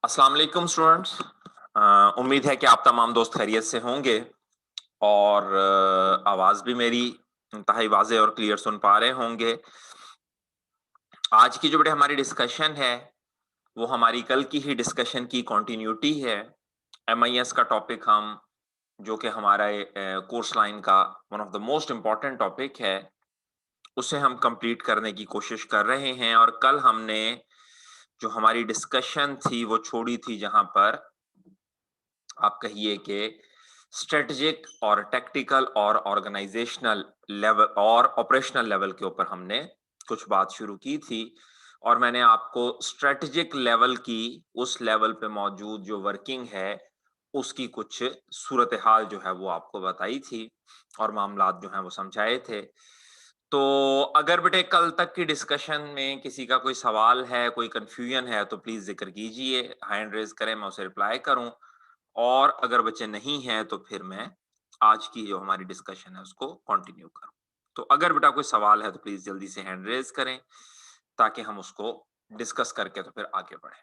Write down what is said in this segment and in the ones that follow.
अस्सलाम वालेकुम स्टूडेंट्स। उम्मीद है कि आप तमाम दोस्त खैरियत से होंगे और आवाज़ भी मेरी इंतहाई वाज़ेह और क्लियर सुन पा रहे होंगे। आज की जो बेटे हमारी डिस्कशन है, वो हमारी कल की ही डिस्कशन की कंटिन्यूटी है। एमआईएस का टॉपिक हम जो कि हमारा कोर्स लाइन का one of the most important topic है, उसे हम कंप्लीट करने की कोशिश कर रहे हैं और कल हमने जो हमारी डिस्कशन थी वो छोड़ी थी जहां पर आप कहिए कि स्ट्रेटेजिक और टैक्टिकल और ऑर्गेनाइजेशनल लेवल और ऑपरेशनल लेवल के ऊपर हमने कुछ बात शुरू की थी और मैंने आपको स्ट्रेटेजिक लेवल की उस लेवल पे मौजूद जो वर्किंग है उसकी कुछ सूरत हाल जो है वो आपको बताई थी और मामलात जो हैं वो समझाए थे। तो अगर बेटे कल तक की डिस्कशन में किसी का कोई सवाल है, कोई कंफ्यूजन है तो प्लीज जिक्र कीजिए, हैंड रेज करें, मैं उसे रिप्लाई करूं। और अगर बच्चे नहीं हैं तो फिर मैं आज की जो हमारी डिस्कशन है उसको कंटिन्यू करूं। तो अगर बेटा कोई सवाल है तो प्लीज जल्दी से हैंड रेज करें ताकि हम उसको डिस्कस करके तो फिर आगे बढ़ें।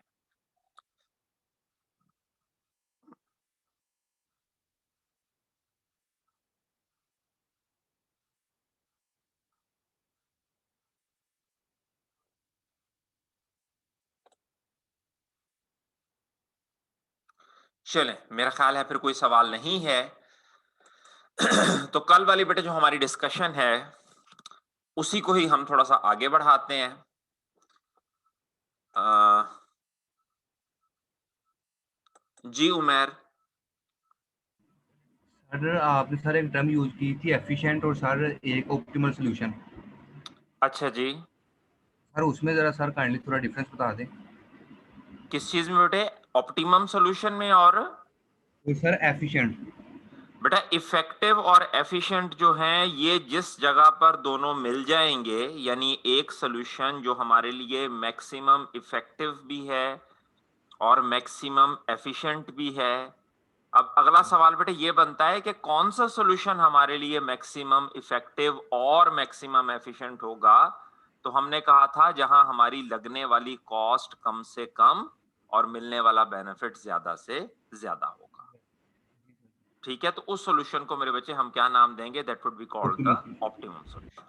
चलें, मेरा ख्याल है फिर कोई सवाल नहीं है। तो कल वाली बेटे जो हमारी डिस्कशन है उसी को ही हम थोड़ा सा आगे बढ़ाते हैं। अ, जी उमेर। सर आपने सर एक टर्म यूज की थी एफिशिएंट और सर एक ऑप्टिमल सॉल्यूशन। अच्छा जी। सर उसमें जरा सर काइंडली थोड़ा डिफरेंस बता दें। किस चीज में बेटे? ऑप्टिमम सॉल्यूशन में और तो सर एफिशिएंट। बेटा इफेक्टिव और एफिशिएंट जो हैं ये जिस जगह पर दोनों मिल जाएंगे, यानी एक सॉल्यूशन जो हमारे लिए मैक्सिमम इफेक्टिव भी है और मैक्सिमम एफिशिएंट भी है। अब अगला सवाल बेटा ये बनता है कि कौन सा सॉल्यूशन हमारे लिए मैक्सिमम इफेक्टिव और मैक्सिमम एफिशिएंट होगा। तो हमने कहा था जहां हमारी लगने वाली कॉस्ट कम से कम और मिलने वाला बेनिफिट ज्यादा से ज्यादा होगा। ठीक है, तो उस सॉल्यूशन को मेरे बच्चे हम क्या नाम देंगे? That would be called optimal the solution. Optimum solution.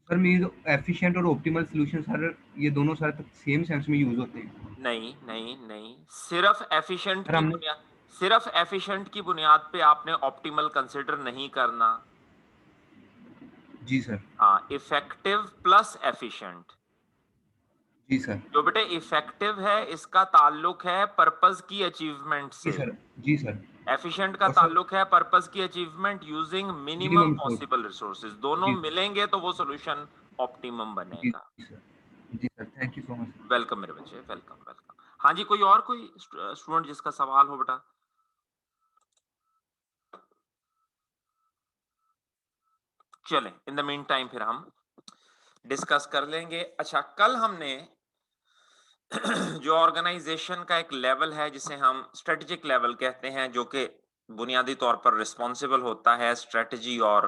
Sir mean efficient और ऑप्टिमल सॉल्यूशन सर ये दोनों सर सेम सेंस में यूज होते हैं। नहीं नहीं नहीं, सिर्फ एफिशिएंट सर की हमने बुनियाद, सिर्फ एफिशिएंट की बुनियाद पे आपने ऑप्टिमल कंसिडर नहीं करना। जी सर। हाँ, इफेक्टिव प्लस एफिशिएंट। जी सर। जो बेटे इफेक्टिव है इसका ताल्लुक है पर्पस की अचीवमेंट जी से, सर। जी सर। एफिशिएंट का और सर ताल्लुक है पर्पस की achievement using minimum minimum source. Possible resources. दोनों जी सर। मिलेंगे तो वो सॉल्यूशन ऑप्टिमम जी बनेगा। सर। जी sir thank you so much. Welcome मेरे बच्चे, वेलकम वेलकम। हाँ जी, कोई और कोई स्टूडेंट जिसका सवाल हो बेटा? चलें, इन द मीन टाइम फिर हम डिस्कस कर लेंगे। अच्छा, कल हमने जो ऑर्गेनाइजेशन का एक लेवल है जिसे हम स्ट्रेटेजिक लेवल कहते हैं, जो कि बुनियादी तौर पर रिस्पॉन्सिबल होता है स्ट्रेटजी और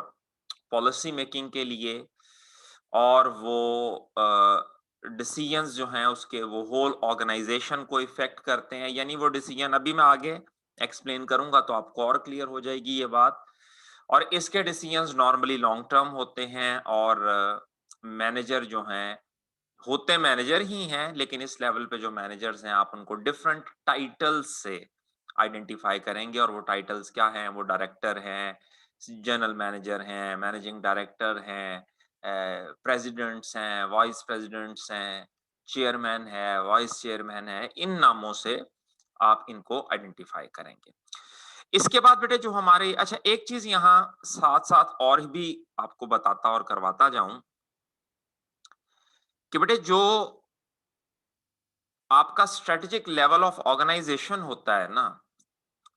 पॉलिसी मेकिंग के लिए, और वो डिसीजंस जो हैं उसके वो होल ऑर्गेनाइजेशन को इफेक्ट करते हैं। यानी वो डिसीजन अभी मैं आगे एक्सप्लेन करूंगा तो आपको और क्लियर हो जाएगी ये बात। और इसके डिसीजंस नॉर्मली लॉन्ग टर्म होते हैं और मैनेजर जो हैं होते मैनेजर ही हैं, लेकिन इस लेवल पे जो मैनेजर्स हैं आप उनको डिफरेंट टाइटल्स से आइडेंटिफाई करेंगे। और वो टाइटल्स क्या हैं? वो डायरेक्टर हैं, जनरल मैनेजर हैं, मैनेजिंग डायरेक्टर हैं, प्रेसिडेंट्स हैं, वाइस प्रेसिडेंट्स हैं, चेयरमैन है, वाइस चेयरमैन है। इन नामों से आप इनको आइडेंटिफाई करेंगे। इसके बाद बेटे जो हमारे, अच्छा एक चीज यहाँ साथ साथ और भी आपको बताता और करवाता जाऊं कि बेटे जो आपका स्ट्रेटेजिक लेवल ऑफ ऑर्गेनाइजेशन होता है ना,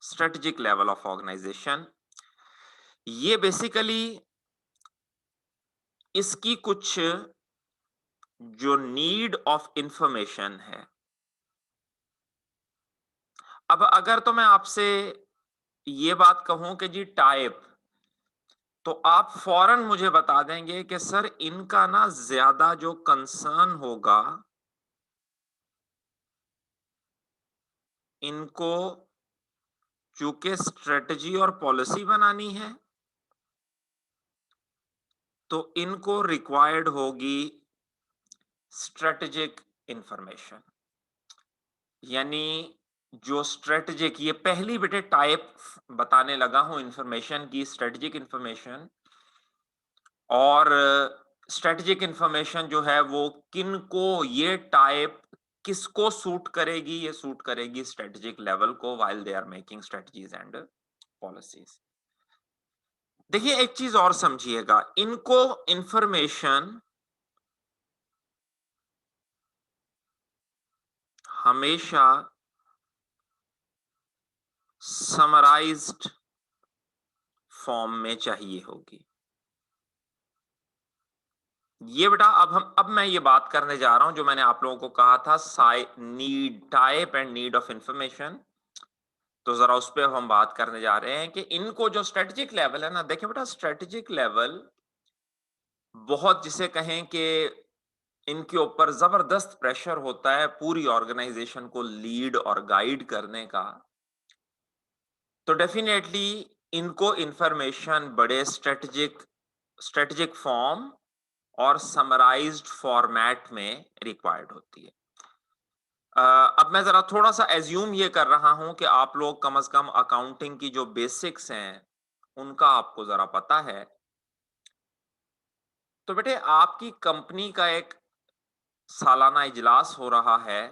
स्ट्रेटेजिक लेवल ऑफ ऑर्गेनाइजेशन, ये बेसिकली इसकी कुछ जो नीड ऑफ इंफॉर्मेशन है। अब अगर तो मैं आपसे ये बात कहूं कि जी टाइप, तो आप फौरन मुझे बता देंगे कि सर इनका ना ज्यादा जो कंसर्न होगा इनको चूंकि स्ट्रेटजी और पॉलिसी बनानी है तो इनको रिक्वायर्ड होगी स्ट्रेटेजिक इंफॉर्मेशन, यानी जो स्ट्रेटेजिक, ये पहली बेटे टाइप बताने लगा हूं इंफॉर्मेशन की, स्ट्रेटेजिक इंफॉर्मेशन। और स्ट्रेटेजिक इंफॉर्मेशन जो है वो किनको, ये टाइप किसको सूट करेगी, ये सूट करेगी स्ट्रेटेजिक लेवल को while they are making strategies and policies. देखिए एक चीज और समझिएगा, इनको इंफॉर्मेशन हमेशा समराइज्ड फॉर्म में चाहिए होगी। ये बेटा अब मैं ये बात करने जा रहा हूं जो मैंने आप लोगों को कहा था, need, type and need of information. तो जरा उस पर हम बात करने जा रहे हैं कि इनको जो स्ट्रेटेजिक लेवल है ना, देखिए बेटा स्ट्रेटेजिक लेवल बहुत, जिसे कहें कि इनके ऊपर जबरदस्त प्रेशर होता है पूरी ऑर्गेनाइजेशन को लीड और गाइड करने का। तो डेफिनेटली इनको इंफॉर्मेशन बड़े स्ट्रेटेजिक फॉर्म और समराइज्ड फॉर्मेट में रिक्वायर्ड होती है। अब मैं जरा थोड़ा सा एज्यूम ये कर रहा हूं कि आप लोग कम से कम अकाउंटिंग की जो बेसिक्स हैं उनका आपको जरा पता है। तो बेटे आपकी कंपनी का एक सालाना इजलास हो रहा है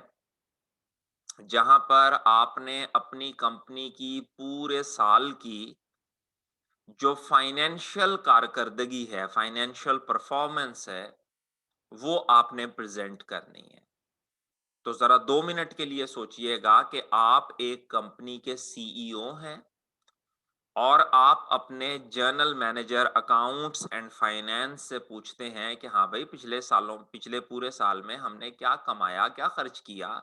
जहां पर आपने अपनी कंपनी की पूरे साल की जो फाइनेंशियल कारकर्दगी है, फाइनेंशियल परफॉर्मेंस है, वो आपने प्रेजेंट करनी है। तो जरा 2 मिनट के लिए सोचिएगा कि आप एक कंपनी के सीईओ हैं और आप अपने general manager accounts and finance से पूछते हैं कि हाँ भाई पिछले पूरे साल में हमने क्या कमाया, क्या खर्च किया।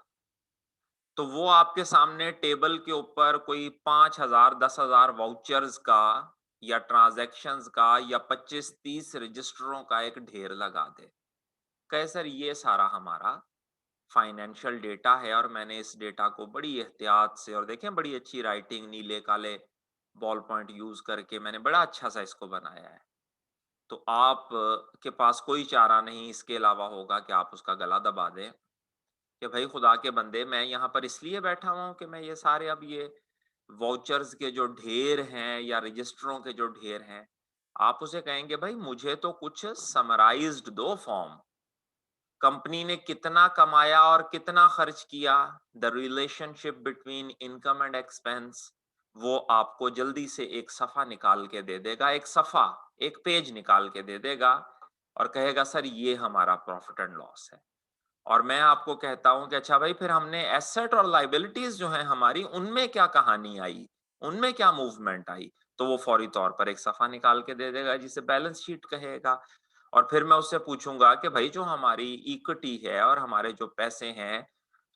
तो वो आपके सामने टेबल के ऊपर कोई 5,000 10,000 वाउचर्स का या ट्रांजैक्शंस का या 25-30 रजिस्टरों का एक ढेर लगा दे, कहे सर ये सारा हमारा फाइनेंशियल डेटा है और मैंने इस डेटा को बड़ी एहतियात से, और देखें बड़ी अच्छी राइटिंग, नीले काले बॉल पॉइंट यूज करके मैंने बड़ा अच्छा सा इसको बनाया है। तो आप के पास कोई चारा नहीं इसके अलावा होगा कि आप उसका गला दबा दें कि भाई खुदा के बंदे, मैं यहाँ पर इसलिए बैठा हुआ हूँ कि मैं ये सारे अब ये वाउचर्स के जो ढेर हैं या रजिस्टरों के जो ढेर हैं, आप उसे कहेंगे भाई मुझे तो कुछ समराइज्ड दो फॉर्म, कंपनी ने कितना कमाया और कितना खर्च किया, the relationship between income and expense, वो आपको जल्दी से एक सफा निकाल के दे देगा, एक पेज निकाल के दे देगा और कहेगा सर ये हमारा प्रॉफिट एंड लॉस है। और मैं आपको कहता हूं कि अच्छा भाई फिर हमने एसेट और लाइबिलिटीज जो है हमारी, उनमें क्या कहानी आई, उनमें क्या मूवमेंट आई, तो वो फौरी तौर पर एक सफा निकाल के दे देगा जिसे बैलेंस शीट कहेगा। और फिर मैं उससे पूछूंगा कि भाई जो हमारी इक्विटी है और हमारे जो पैसे हैं,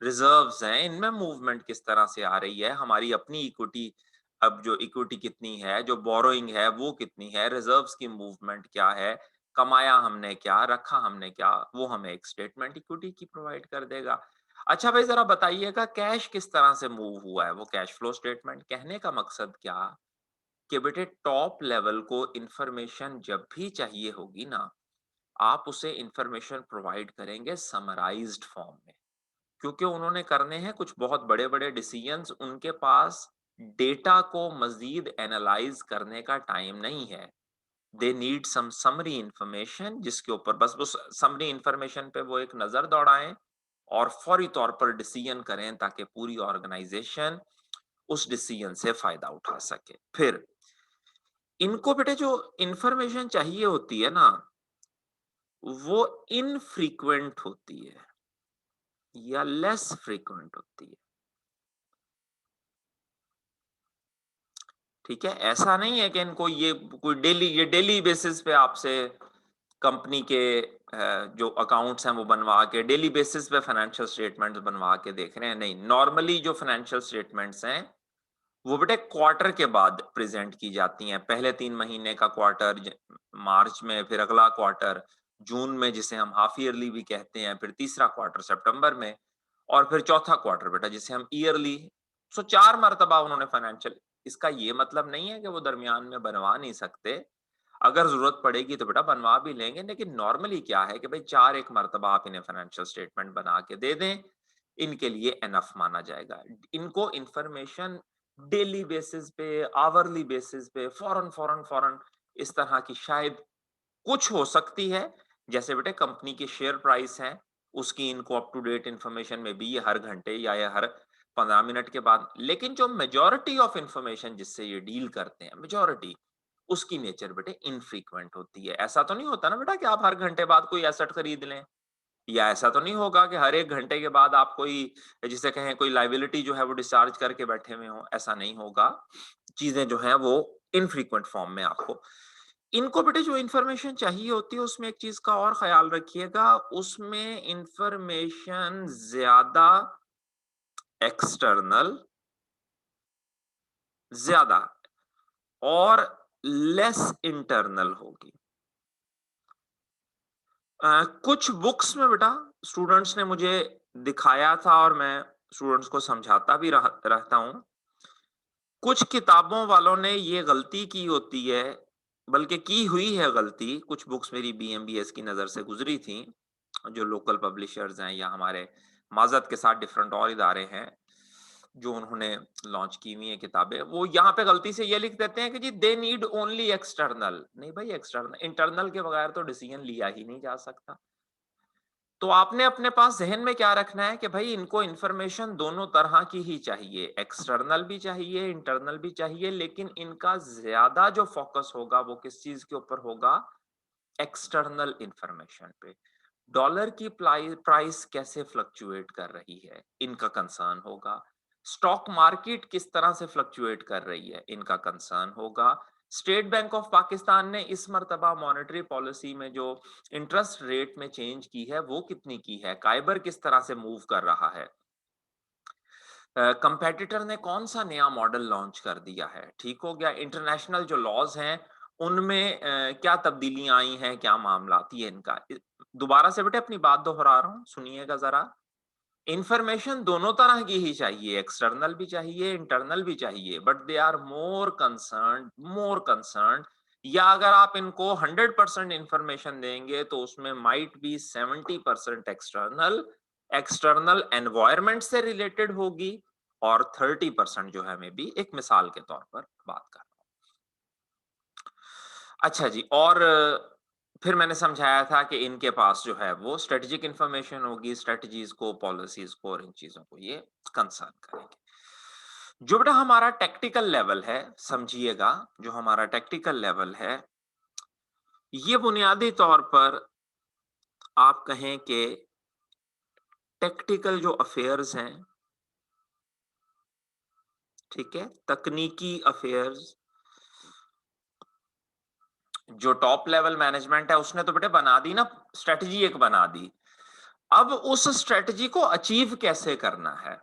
रिजर्व्स हैं, इनमें मूवमेंट किस तरह से आ रही है, हमारी अपनी इक्विटी, अब जो इक्विटी कितनी है, जो बोरोइंग है वो कितनी है, रिजर्व्स की मूवमेंट क्या है, कमाया हमने क्या, रखा हमने क्या, वो हमें एक स्टेटमेंट इक्विटी की प्रोवाइड कर देगा। अच्छा भाई जरा बताइएगा कैश किस तरह से मूव हुआ है, वो कैश फ्लो स्टेटमेंट। कहने का मकसद क्या कि बेटे टॉप लेवल को इंफॉर्मेशन जब भी चाहिए होगी ना, आप उसे इंफॉर्मेशन प्रोवाइड करेंगे समराइज्ड फॉर्म में, क्योंकि उन्होंने करने हैं कुछ बहुत बड़े बड़े डिसीजंस, उनके पास डेटा को मजीद एनालाइज करने का टाइम नहीं है। They need some summary information जिसके ऊपर बस उस समरी इंफॉर्मेशन पे वो एक नजर दौड़ाएं और फौरी तौर पर डिसीजन करें ताकि पूरी ऑर्गेनाइजेशन उस डिसीजन से फायदा उठा सके। फिर इनको बेटे जो इंफॉर्मेशन चाहिए होती है ना, वो इनफ्रीक्वेंट होती है या लेस फ्रीक्वेंट होती है। ठीक है, ऐसा नहीं है कि इनको ये कोई डेली बेसिस पे आपसे कंपनी के जो अकाउंट्स हैं वो बनवा के डेली बेसिस पे फाइनेंशियल स्टेटमेंट्स बनवा के देख रहे हैं, नहीं। नॉर्मली जो फाइनेंशियल स्टेटमेंट्स हैं वो बेटे क्वार्टर के बाद प्रेजेंट की जाती हैं। पहले 3 महीने का क्वार्टर मार्च में, फिर अगला क्वार्टर जून में जिसे हम हाफ ईयरली भी कहते हैं, फिर तीसरा क्वार्टर सितंबर में, और फिर चौथा क्वार्टर बेटा जिसे हम ईयरली सो 4 मर्तबा उन्होंने फाइनेंशियल, इसका ये मतलब नहीं है कि वो दरमियान में बनवा नहीं सकते, अगर जरूरत पड़ेगी तो बेटा बनवा भी लेंगे, लेकिन नॉर्मली क्या है कि भाई 4 एक मर्तबा आप इन्हें फाइनेंशियल स्टेटमेंट बना के दे दें, इनके लिए एनफ माना जाएगा। इनको इंफॉर्मेशन डेली बेसिस पे, आवरली बेसिस पे, फौरन फौरन फौरन इस तरह की शायद कुछ हो सकती है, जैसे बेटे कंपनी की शेयर प्राइस है, उसकी इनको अप टू डेट इंफॉर्मेशन में भी ये हर घंटे या ये हर 15 मिनट के बाद, लेकिन जो मेजॉरिटी ऑफ इंफॉर्मेशन जिससे ये डील करते हैं, मेजॉरिटी उसकी नेचर बेटे इनफ्रीक्वेंट होती है। ऐसा तो नहीं होता ना बेटा कि आप हर घंटे बाद कोई एसेट खरीद लें, या ऐसा तो नहीं होगा कि हर 1 घंटे के बाद आप कोई, जिसे कहें कोई लायबिलिटी जो है वो डिस्चार्ज करके बैठे हुए हो, ऐसा नहीं होगा। चीजें जो हैं वो इनफ्रीक्वेंट फॉर्म में आपको, इनको बेटे जो इंफॉर्मेशन चाहिए होती है उसमें एक चीज का और ख्याल रखिएगा, उसमें इंफॉर्मेशन ज्यादा एक्सटर्नल, ज्यादा और लेस इंटरनल होगी। कुछ बुक्स में बेटा स्टूडेंट्स ने मुझे दिखाया था और मैं स्टूडेंट्स को समझाता भी रहता हूं, कुछ किताबों वालों ने ये गलती की होती है, बल्कि की हुई है गलती, कुछ बुक्स मेरी बीएमबीएस की नजर से गुजरी थी, जो लोकल पब्लिशर्स हैं या हमारे माजत के साथ डिफरेंट और इदारे हैं जो उन्होंने लॉन्च की हुई है किताबें, वो यहाँ पे गलती से ये लिख देते हैं कि जी दे नीड ओनली एक्सटर्नल। नहीं भाई, एक्सटर्नल इंटरनल के बगैर तो डिसीजन लिया ही नहीं जा सकता। तो आपने अपने पास जहन में क्या रखना है कि भाई इनको इंफॉर्मेशन दोनों तरह की ही चाहिए, एक्सटर्नल भी चाहिए, इंटरनल भी चाहिए, लेकिन इनका ज्यादा जो फोकस होगा वो किस चीज के ऊपर होगा, एक्सटर्नल इंफॉर्मेशन पे। डॉलर की प्राइस कैसे फ्लक्चुएट कर रही है, इनका कंसर्न होगा। स्टॉक मार्केट किस तरह से फ्लक्चुएट कर रही है, इनका कंसर्न होगा। स्टेट बैंक ऑफ पाकिस्तान ने इस मर्तबा मॉनेटरी पॉलिसी में जो इंटरेस्ट रेट में चेंज की है वो कितनी की है, काइबर किस तरह से मूव कर रहा है, कंपेटिटर ने कौन सा नया मॉडल लॉन्च कर दिया है, ठीक हो गया। इंटरनेशनल जो लॉज हैं उनमें क्या तब्दीलियां आई हैं, क्या मामला है इनका। दोबारा से बेटे अपनी बात दोहरा रहा हूं, सुनिएगा जरा। इंफॉर्मेशन दोनों तरह की ही चाहिए, एक्सटर्नल भी चाहिए, इंटरनल भी चाहिए, but they are more concern, या अगर आप इनको 100% इंफॉर्मेशन देंगे तो उसमें might be 70% external, external environment से रिलेटेड होगी, और 30% जो है मैं भी एक मिसाल के तौर पर बात कर रहा हूं। अच्छा जी, और फिर मैंने समझाया था कि इनके पास जो है वो स्ट्रेटेजिक इंफॉर्मेशन होगी, स्ट्रेटजीज को, पॉलिसीज को और इन चीजों को ये कंसर्न करेंगे। जो बेटा हमारा टेक्टिकल लेवल है, समझिएगा, जो हमारा टेक्टिकल लेवल है ये बुनियादी तौर पर आप कहें कि टेक्टिकल जो अफेयर्स हैं, ठीक है, तकनीकी अफेयर्स, जो टॉप लेवल मैनेजमेंट है उसने तो बेटे बना दी ना, स्ट्रेटजी एक बना दी, अब उस स्ट्रेटजी को अचीव कैसे करना है।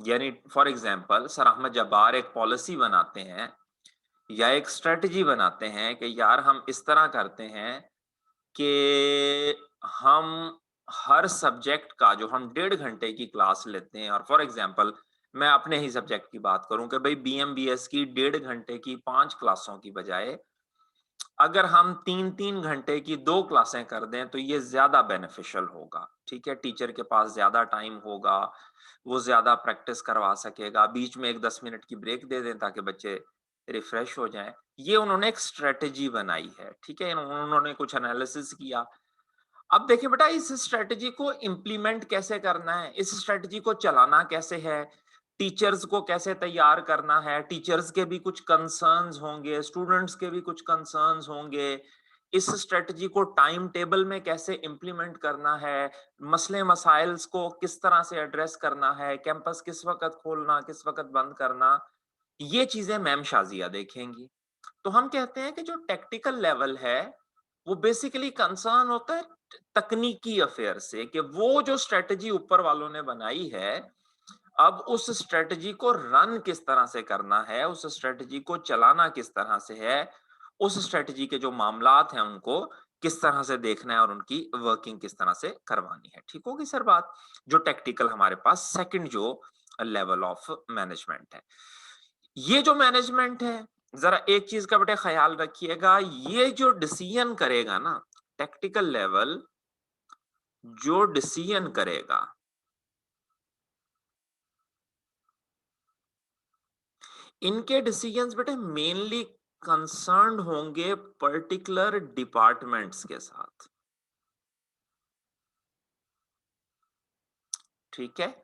यानी for example sir Ahmad Jabbar एक पॉलिसी बनाते हैं या एक स्ट्रेटजी बनाते हैं कि यार हम इस तरह करते हैं कि हम हर सब्जेक्ट का जो हम 1.5 घंटे की क्लास लेते हैं, और फॉर एग्जांपल मैं अपने ही सब्जेक्ट की बात करूं कि भाई बीएमबीएस की 1.5 घंटे की 5 क्लासों की बजाय अगर हम 3-3 घंटे की 2 क्लासें कर दें तो ये ज्यादा बेनिफिशियल होगा, ठीक है। टीचर के पास ज्यादा टाइम होगा, वो ज्यादा प्रैक्टिस करवा सकेगा, बीच में एक 10 मिनट की ब्रेक दे दें ताकि बच्चे रिफ्रेश हो जाएं। ये उन्होंने एक स्ट्रेटेजी बनाई है, ठीक है, उन्होंने कुछ एनालिसिस किया। अब देखिए बेटा इस स्ट्रेटेजी को इम्प्लीमेंट कैसे करना है, इस स्ट्रेटेजी को चलाना कैसे है, टीचर्स को कैसे तैयार करना है, टीचर्स के भी कुछ कंसर्न्स होंगे, स्टूडेंट्स के भी कुछ कंसर्न्स होंगे, इस स्ट्रेटजी को टाइम टेबल में कैसे इम्प्लीमेंट करना है, मसले मसाइल्स को किस तरह से एड्रेस करना है, कैंपस किस वक्त खोलना किस वक्त बंद करना, ये चीजें मैम शाजिया देखेंगी। तो हम कहते हैं कि जो टेक्निकल लेवल है वो बेसिकली कंसर्न होता है तकनीकी अफेयर से, कि वो जो स्ट्रेटजी ऊपर वालों ने बनाई है अब उस स्ट्रेटजी को रन किस तरह से करना है, उस स्ट्रेटजी को चलाना किस तरह से है, उस स्ट्रेटजी के जो मामलात हैं उनको किस तरह से देखना है और उनकी वर्किंग किस तरह से करवानी है। ठीक होगी सर बात। जो टेक्टिकल हमारे पास सेकंड जो लेवल ऑफ मैनेजमेंट है। ये जो मैनेजमेंट है, जरा एक चीज का बेटे ख्याल रखिएगा, ये जो डिसीजन करेगा ना टैक्टिकल लेवल, जो डिसीजन करेगा, इनके डिसीजंस बेटे मेनली कंसर्न्ड होंगे पर्टिकुलर डिपार्टमेंट्स के साथ। ठीक है,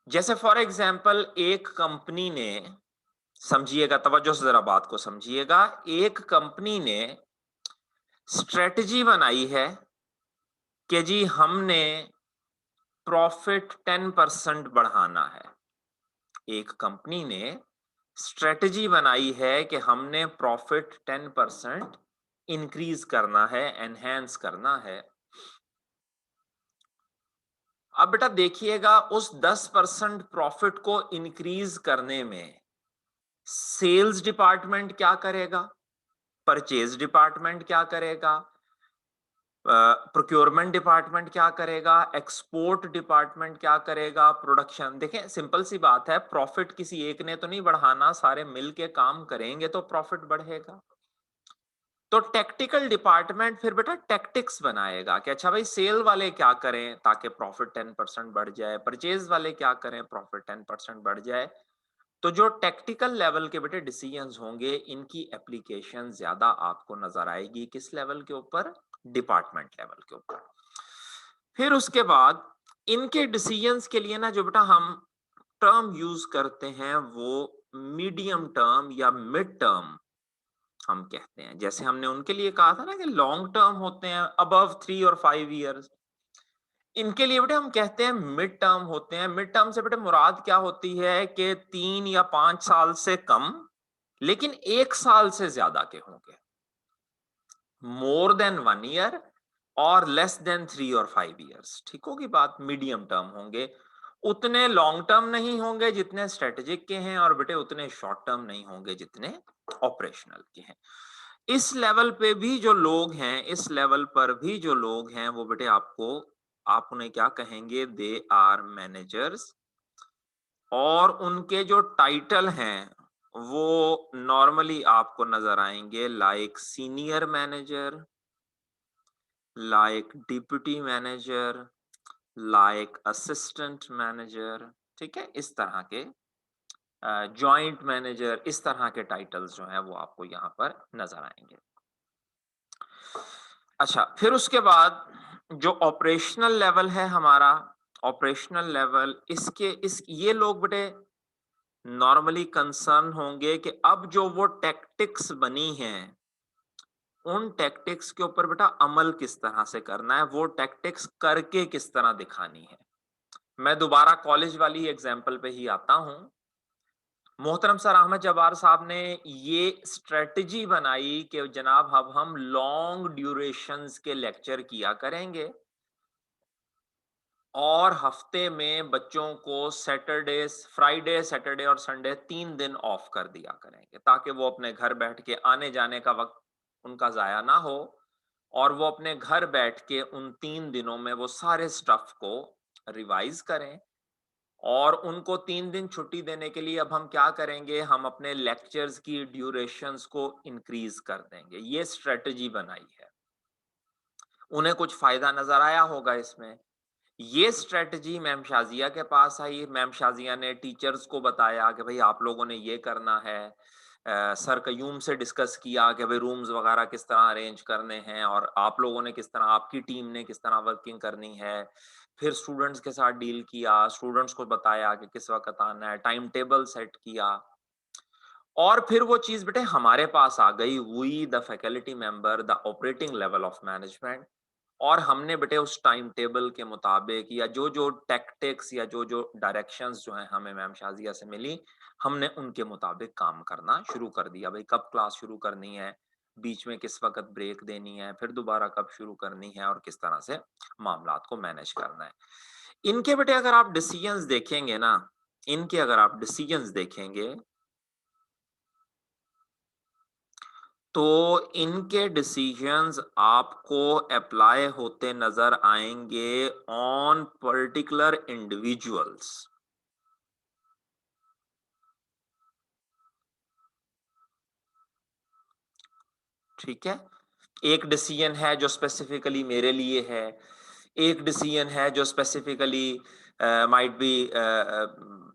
जैसे फॉर एग्जांपल एक कंपनी ने, समझिएगा तवज्जो से जरा बात को समझिएगा, एक कंपनी ने स्ट्रेटजी बनाई है कि जी हमने प्रॉफिट 10% बढ़ाना है। एक कंपनी ने स्ट्रेटजी बनाई है कि हमने प्रॉफिट 10% इंक्रीज करना है, एनहेंस करना है। अब बेटा देखिएगा, उस 10% प्रॉफिट को इंक्रीज करने में सेल्स डिपार्टमेंट क्या करेगा, परचेज डिपार्टमेंट क्या करेगा, प्रोक्योरमेंट डिपार्टमेंट क्या करेगा, एक्सपोर्ट डिपार्टमेंट क्या करेगा, प्रोडक्शन। देखें सिंपल सी बात है, प्रॉफिट किसी एक ने तो नहीं बढ़ाना, सारे मिलके काम करेंगे तो प्रॉफिट बढ़ेगा। तो टैक्टिकल डिपार्टमेंट फिर बेटा टैक्टिक्स बनाएगा कि अच्छा भाई सेल वाले क्या करें ताकि प्रॉफिट 10% बढ़ जाए, परचेज वाले क्या करें प्रॉफिट 10% बढ़ जाए। तो जो टैक्टिकल लेवल के बेटे डिसीजंस होंगे, इनकी एप्लीकेशन ज्यादा आपको नजर आएगी किस लेवल के ऊपर, डिपार्टमेंट लेवल के ऊपर। फिर उसके बाद इनके डिसीजंस के लिए ना जो बेटा हम टर्म यूज करते हैं वो मीडियम टर्म या मिड टर्म हम कहते हैं। जैसे हमने उनके लिए कहा था ना कि लॉन्ग टर्म होते हैं अबव 3 और 5 इयर्स, इनके लिए बेटे हम कहते हैं मिड टर्म होते हैं। मिड टर्म से बेटे मुराद क्या होती है कि 3 या 5 साल से कम लेकिन 1 साल से ज्यादा के होंगे, मोर देन 1 ईयर और लेस देन 3 और 5 इयर्स। ठीक होगी बात, मीडियम टर्म होंगे। उतने लॉन्ग टर्म नहीं होंगे जितने स्ट्रेटेजिक के हैं, और बेटे उतने शॉर्ट टर्म नहीं होंगे जितने ऑपरेशनल के हैं। इस लेवल पे भी जो लोग हैं, इस लेवल पर भी जो लोग हैं वो बेटे आपको, आप उन्हें क्या कहेंगे, दे आर मैनेजर्स। और उनके जो टाइटल हैं वो नॉर्मली आपको नजर आएंगे like senior manager, like deputy manager, like assistant manager. ठीक है, इस तरह के जॉइंट मैनेजर, इस तरह के टाइटल्स जो हैं वो आपको यहाँ पर नजर आएंगे। अच्छा, फिर उसके बाद जो ऑपरेशनल लेवल है हमारा, ऑपरेशनल लेवल, इस ये लोग बेटे नॉर्मली कंसर्न होंगे कि अब जो वो टैक्टिक्स बनी हैं उन टैक्टिक्स के ऊपर बेटा अमल किस तरह से करना है, वो टैक्टिक्स करके किस तरह दिखानी है। मैं दोबारा कॉलेज वाली एग्जांपल पे ही आता हूं। मोहतरम सर अहमद जब्बार साहब ने ये स्ट्रेटजी बनाई कि जनाब अब हम लॉन्ग ड्यूरेशंस के लेक्चर किया करेंगे और हफ्ते में बच्चों को सैटरडे, फ्राइडे, सैटरडे और संडे 3 दिन ऑफ कर दिया करेंगे ताकि वो अपने घर बैठ के, आने जाने का वक्त उनका जाया ना हो, और वो अपने घर बैठ के उन 3 दिनों में वो सारे स्टफ को रिवाइज करें। और उनको 3 दिन छुट्टी देने के लिए अब हम क्या करेंगे, हम अपने लेक्चर्स की ड्यूरेशंस को इंक्रीज कर देंगे। ये स्ट्रेटजी बनाई है, उन्हें कुछ फायदा नजर आया होगा इसमें। ये स्ट्रेटजी मैम शाजिया के पास आई, मैम शाजिया ने टीचर्स को बताया कि भाई आप लोगों ने ये करना है। सर कयूम से डिस्कस किया कि भाई रूम्स वगैरह किस तरह अरेंज करने हैं, और आप लोगों ने किस तरह, आपकी टीम ने किस तरह वर्किंग करनी है। फिर स्टूडेंट्स के साथ डील किया, स्टूडेंट्स को बताया कि किस वक्त आना है, टाइम टेबल सेट किया। और फिर वो चीज बेटे हमारे पास आ गई, we the faculty member, the operating level of management. और हमने बेटे उस टाइम टेबल के मुताबिक, या जो जो टैक्टिक्स या जो जो डायरेक्शंस जो हैं हमें मैम शाजिया से मिली, हमने उनके मुताबिक काम करना शुरू कर दिया। भाई कब क्लास शुरू करनी है, बीच में किस वक्त ब्रेक देनी है, फिर दोबारा कब शुरू करनी है, और किस तरह से मामलात को मैनेज करना है। इनके बेटे अगर आप डिसीजंस देखेंगे ना, इनके अगर आप डिसीजंस देखेंगे तो इनके डिसीजंस आपको अप्लाई होते नजर आएंगे ऑन पर्टिकुलर इंडिविजुअल्स। ठीक है, एक डिसीजन है जो स्पेसिफिकली मेरे लिए है, एक डिसीजन है जो स्पेसिफिकली माइट बी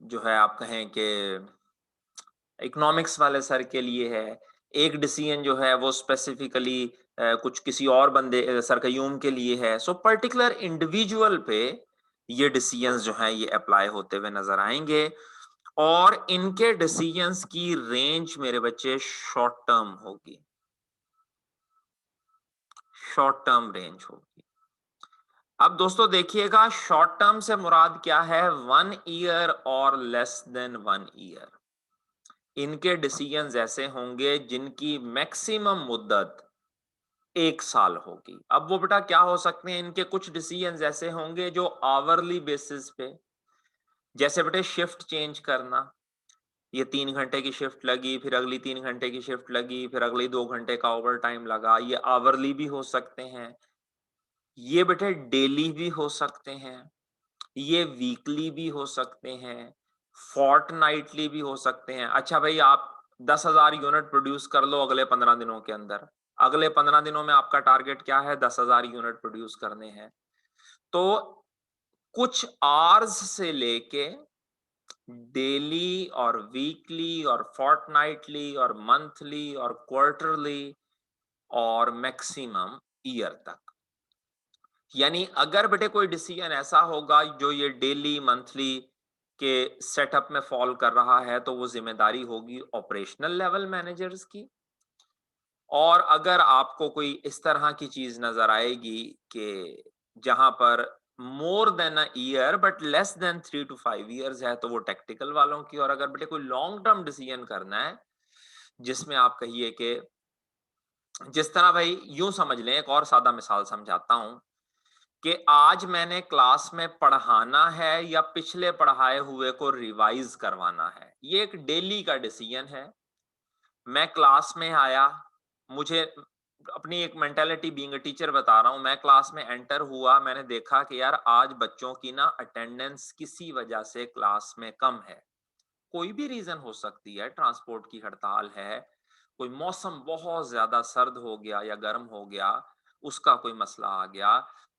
जो है आप कहें कि इकोनॉमिक्स वाले सर के लिए है, एक डिसीजन जो है वो स्पेसिफिकली कुछ किसी और बंदे सर कयूम के लिए है। सो पर्टिकुलर इंडिविजुअल पे ये डिसीजंस जो हैं ये अप्लाई होते हुए नजर आएंगे और इनके डिसीजंस की रेंज मेरे बच्चे शॉर्ट टर्म होगी, शॉर्ट टर्म रेंज होगी। अब दोस्तों देखिएगा, शॉर्ट टर्म से मुराद क्या है? 1 ईयर और लेस देन 1 ईयर। इनके डिसीजंस ऐसे होंगे जिनकी मैक्सिमम मुद्दत 1 साल होगी। अब वो बेटा क्या हो सकते हैं? इनके कुछ डिसीजंस ऐसे होंगे जो आवरली बेसिस पे, जैसे बेटे शिफ्ट चेंज करना, ये 3 घंटे की शिफ्ट लगी, फिर अगली 3 घंटे की शिफ्ट लगी, फिर अगली 2 घंटे का ओवर टाइम लगा, ये आवरली भी हो सकते हैं, ये बेटे डेली भी हो सकते हैं, ये वीकली भी हो सकते हैं, फोर्टनाइटली भी हो सकते हैं। अच्छा भाई, आप 10,000 यूनिट प्रोड्यूस कर लो अगले 15 दिनों के अंदर, अगले 15 दिनों में आपका टारगेट क्या है? 10,000 यूनिट प्रोड्यूस करने हैं। तो कुछ आवर्स से लेके डेली और वीकली और फोर्टनाइटली और मंथली और क्वार्टरली और मैक्सिमम ईयर तक। यानी अगर बेटे कोई डिसीजन ऐसा होगा जो ये डेली मंथली के सेटअप में फॉल कर रहा है, तो वो जिम्मेदारी होगी ऑपरेशनल लेवल मैनेजर्स की। और अगर आपको कोई इस तरह की चीज नजर आएगी कि जहां पर more than a year but less than 3 to 5 years है, तो वो टेक्टिकल वालों की। और अगर बेटे कोई लॉन्ग टर्म डिसीजन करना है जिसमें आप कहिए कि जिस तरह भाई यूं समझ लें, एक और सादा मिसाल समझाता हूं कि आज मैंने क्लास में पढ़ाना है या पिछले पढ़ाए हुए को रिवाइज करवाना है, ये एक डेली का डिसीजन है। मैं क्लास में आया, मुझे अपनी एक मेंटालिटी बीइंग अ टीचर बता रहा हूं, मैं क्लास में एंटर हुआ, मैंने देखा कि यार आज बच्चों की ना अटेंडेंस किसी वजह से क्लास में कम है। कोई भी रीजन हो सकती है, ट्रांसपोर्ट की हड़ताल है, कोई मौसम बहुत ज्यादा सर्द हो गया या गर्म हो गया, उसका कोई मसला आ गया,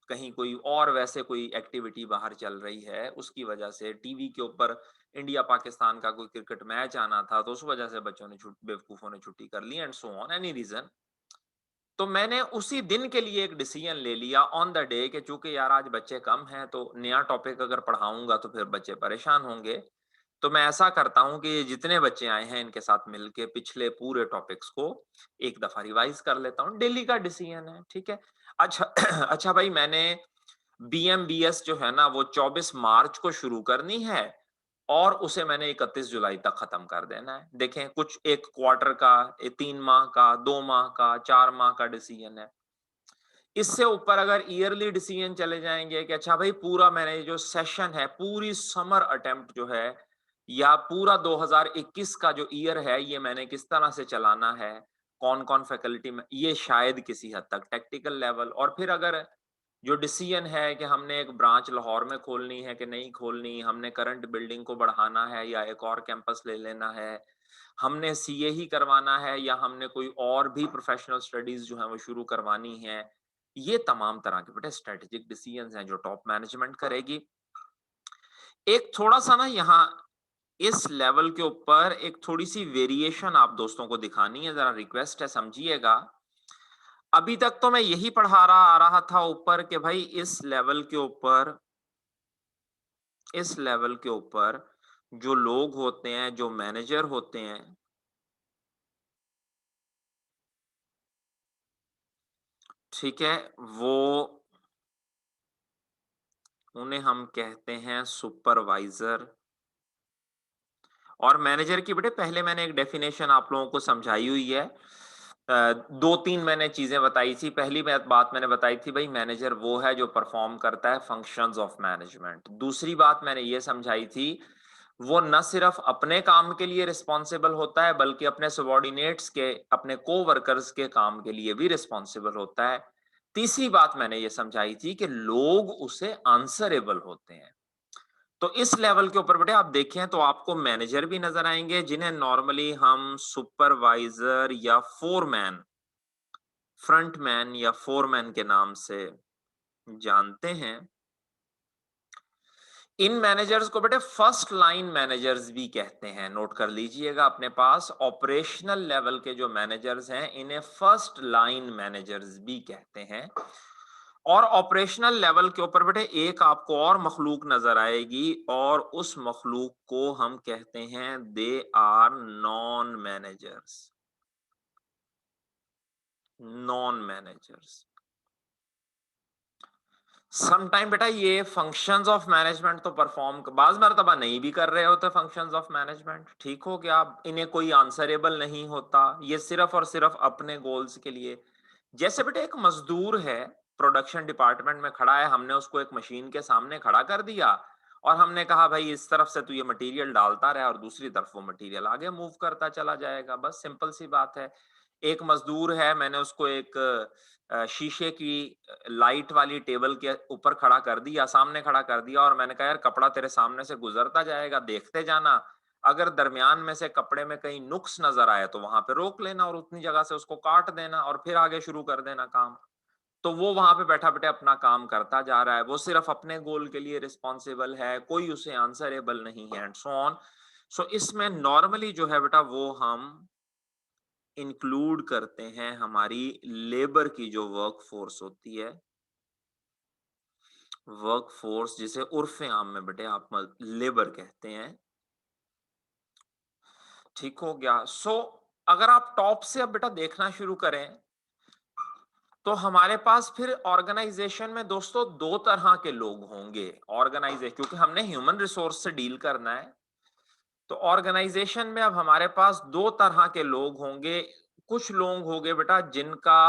कहीं कोई और वैसे कोई एक्टिविटी बाहर चल रही है, उसकी वजह से टीवी के ऊपर इंडिया पाकिस्तान का कोई क्रिकेट मैच आना था, तो उस वजह से बच्चों ने बेवकूफों ने छुट्टी कर ली, and so on, any reason. तो मैंने उसी दिन के लिए एक डिसीजन ले लिया ऑन द डे कि चूंकि यार आज बच्चे कम हैं, तो नया टॉपिक अगर पढ़ाऊंगा तो फिर बच्चे परेशान होंगे। तो मैं ऐसा करता हूं कि जितने बच्चे आए हैं इनके साथ मिलके पिछले पूरे टॉपिक्स को एक दफा रिवाइज कर लेता हूं। डेली का डिसीजन है, ठीक है। अच्छा अच्छा भाई, मैंने बीएमबीएस जो है ना वो 24 मार्च को शुरू करनी है और उसे मैंने 31 जुलाई तक खत्म कर देना है। देखें, कुछ एक क्वार्टर का, 3 माह का, 2 माह का, 4 माह का डिसीजन है। इससे ऊपर अगर ईयरली डिसीजन चले जाएंगे कि अच्छा भाई पूरा मैंने जो सेशन है, पूरी समर अटेम्प्ट जो है या पूरा 2021 का जो ईयर है, ये मैंने किस तरह से चलाना है, कौन कौन फैकल्टी में, ये शायद किसी हद तक टेक्निकल लेवल। और फिर अगर जो डिसीजन है कि हमने एक ब्रांच लाहौर में खोलनी है कि नहीं खोलनी, हमने करंट बिल्डिंग को बढ़ाना है या एक और कैंपस ले लेना है, हमने सीए ही करवाना है या हमने कोई और भी प्रोफेशनल स्टडीज जो है वो शुरू करवानी है, ये तमाम तरह के बेटे स्ट्रेटेजिक डिसीजंस हैं जो टॉप मैनेजमेंट करेगी। एक थोड़ा सा ना यहाँ इस लेवल के ऊपर एक थोड़ी सी वेरिएशन आप दोस्तों को दिखानी है, जरा रिक्वेस्ट है समझिएगा। अभी तक तो मैं यही पढ़ा रहा आ रहा था ऊपर कि भाई इस लेवल के ऊपर, इस लेवल के ऊपर जो लोग होते हैं, जो मैनेजर होते हैं, ठीक है, वो उन्हें हम कहते हैं सुपरवाइजर। और मैनेजर की बेटे पहले मैंने एक डेफिनेशन आप लोगों को समझाई हुई है। 2-3 मैंने चीजें बताई थी। पहली बात मैंने बताई थी भाई मैनेजर वो है जो परफॉर्म करता है फंक्शंस ऑफ मैनेजमेंट। दूसरी बात मैंने ये समझाई थी, वो न सिर्फ अपने काम के लिए रिस्पॉन्सिबल होता है बल्कि अपने सबॉर्डिनेट्स के, अपने को वर्कर्स के काम के लिए भी रिस्पॉन्सिबल होता है। तीसरी बात मैंने ये समझाई थी कि लोग उसे आंसरेबल होते हैं। तो इस लेवल के ऊपर बेटे आप देखें तो आपको मैनेजर भी नजर आएंगे जिन्हें नॉर्मली हम सुपरवाइजर या फोरमैन फ्रंटमैन या फोरमैन के नाम से जानते हैं। इन मैनेजर्स को बेटे फर्स्ट लाइन मैनेजर्स भी कहते हैं, नोट कर लीजिएगा अपने पास। ऑपरेशनल लेवल के जो मैनेजर्स हैं इन्हें फर्स्ट लाइन मैनेजर्स भी कहते हैं। और ऑपरेशनल लेवल के ऊपर बेटे एक आपको और मखलूक नजर आएगी और उस मखलूक को हम कहते हैं they are non managers. Non managers sometime बेटा ये फंक्शंस ऑफ मैनेजमेंट तो परफॉर्म बाज मर्तबा नहीं भी कर रहे होते फंक्शंस ऑफ मैनेजमेंट, ठीक हो गया। इन्हें कोई आंसरेबल नहीं होता, ये सिर्फ और सिर्फ अपने गोल्स के लिए। जैसे बेटा एक मजदूर है, प्रोडक्शन डिपार्टमेंट में खड़ा है, हमने उसको एक मशीन के सामने खड़ा कर दिया और हमने कहा भाई इस तरफ से तू ये मटेरियल डालता रहा और दूसरी तरफ वो मटेरियल आगे मूव करता चला जाएगा, बस सिंपल सी बात है। एक मजदूर है, मैंने उसको एक शीशे की लाइट वाली टेबल के ऊपर खड़ा कर दिया, सामने खड़ा कर दिया और मैंने कहा यार कपड़ा तेरे सामने से गुजरता जाएगा, देखते जाना, अगर दरमियान में से कपड़े में कहीं नुक्स नजर आए तो वहां पे रोक लेना और उतनी जगह से उसको काट देना और फिर आगे शुरू कर देना काम। तो वो वहां पे बैठा बैठे अपना काम करता जा रहा है, वो सिर्फ अपने गोल के लिए रिस्पॉन्सिबल है, कोई उसे आंसरेबल नहीं है एंड सो ऑन। सो इसमें नॉर्मली जो है बेटा वो हम इंक्लूड करते हैं हमारी लेबर की जो वर्क फोर्स होती है, वर्क फोर्स जिसे उर्फ आम में बेटे आप लेबर कहते हैं, ठीक हो गया। सो अगर आप टॉप से अब बेटा देखना शुरू करें तो हमारे पास फिर ऑर्गेनाइजेशन में दोस्तों दो तरह के लोग होंगे। ऑर्गेनाइजेशन क्योंकि हमने ह्यूमन रिसोर्स से डील करना है, तो ऑर्गेनाइजेशन में अब हमारे पास दो तरह के लोग होंगे। कुछ लोग होंगे बेटा जिनका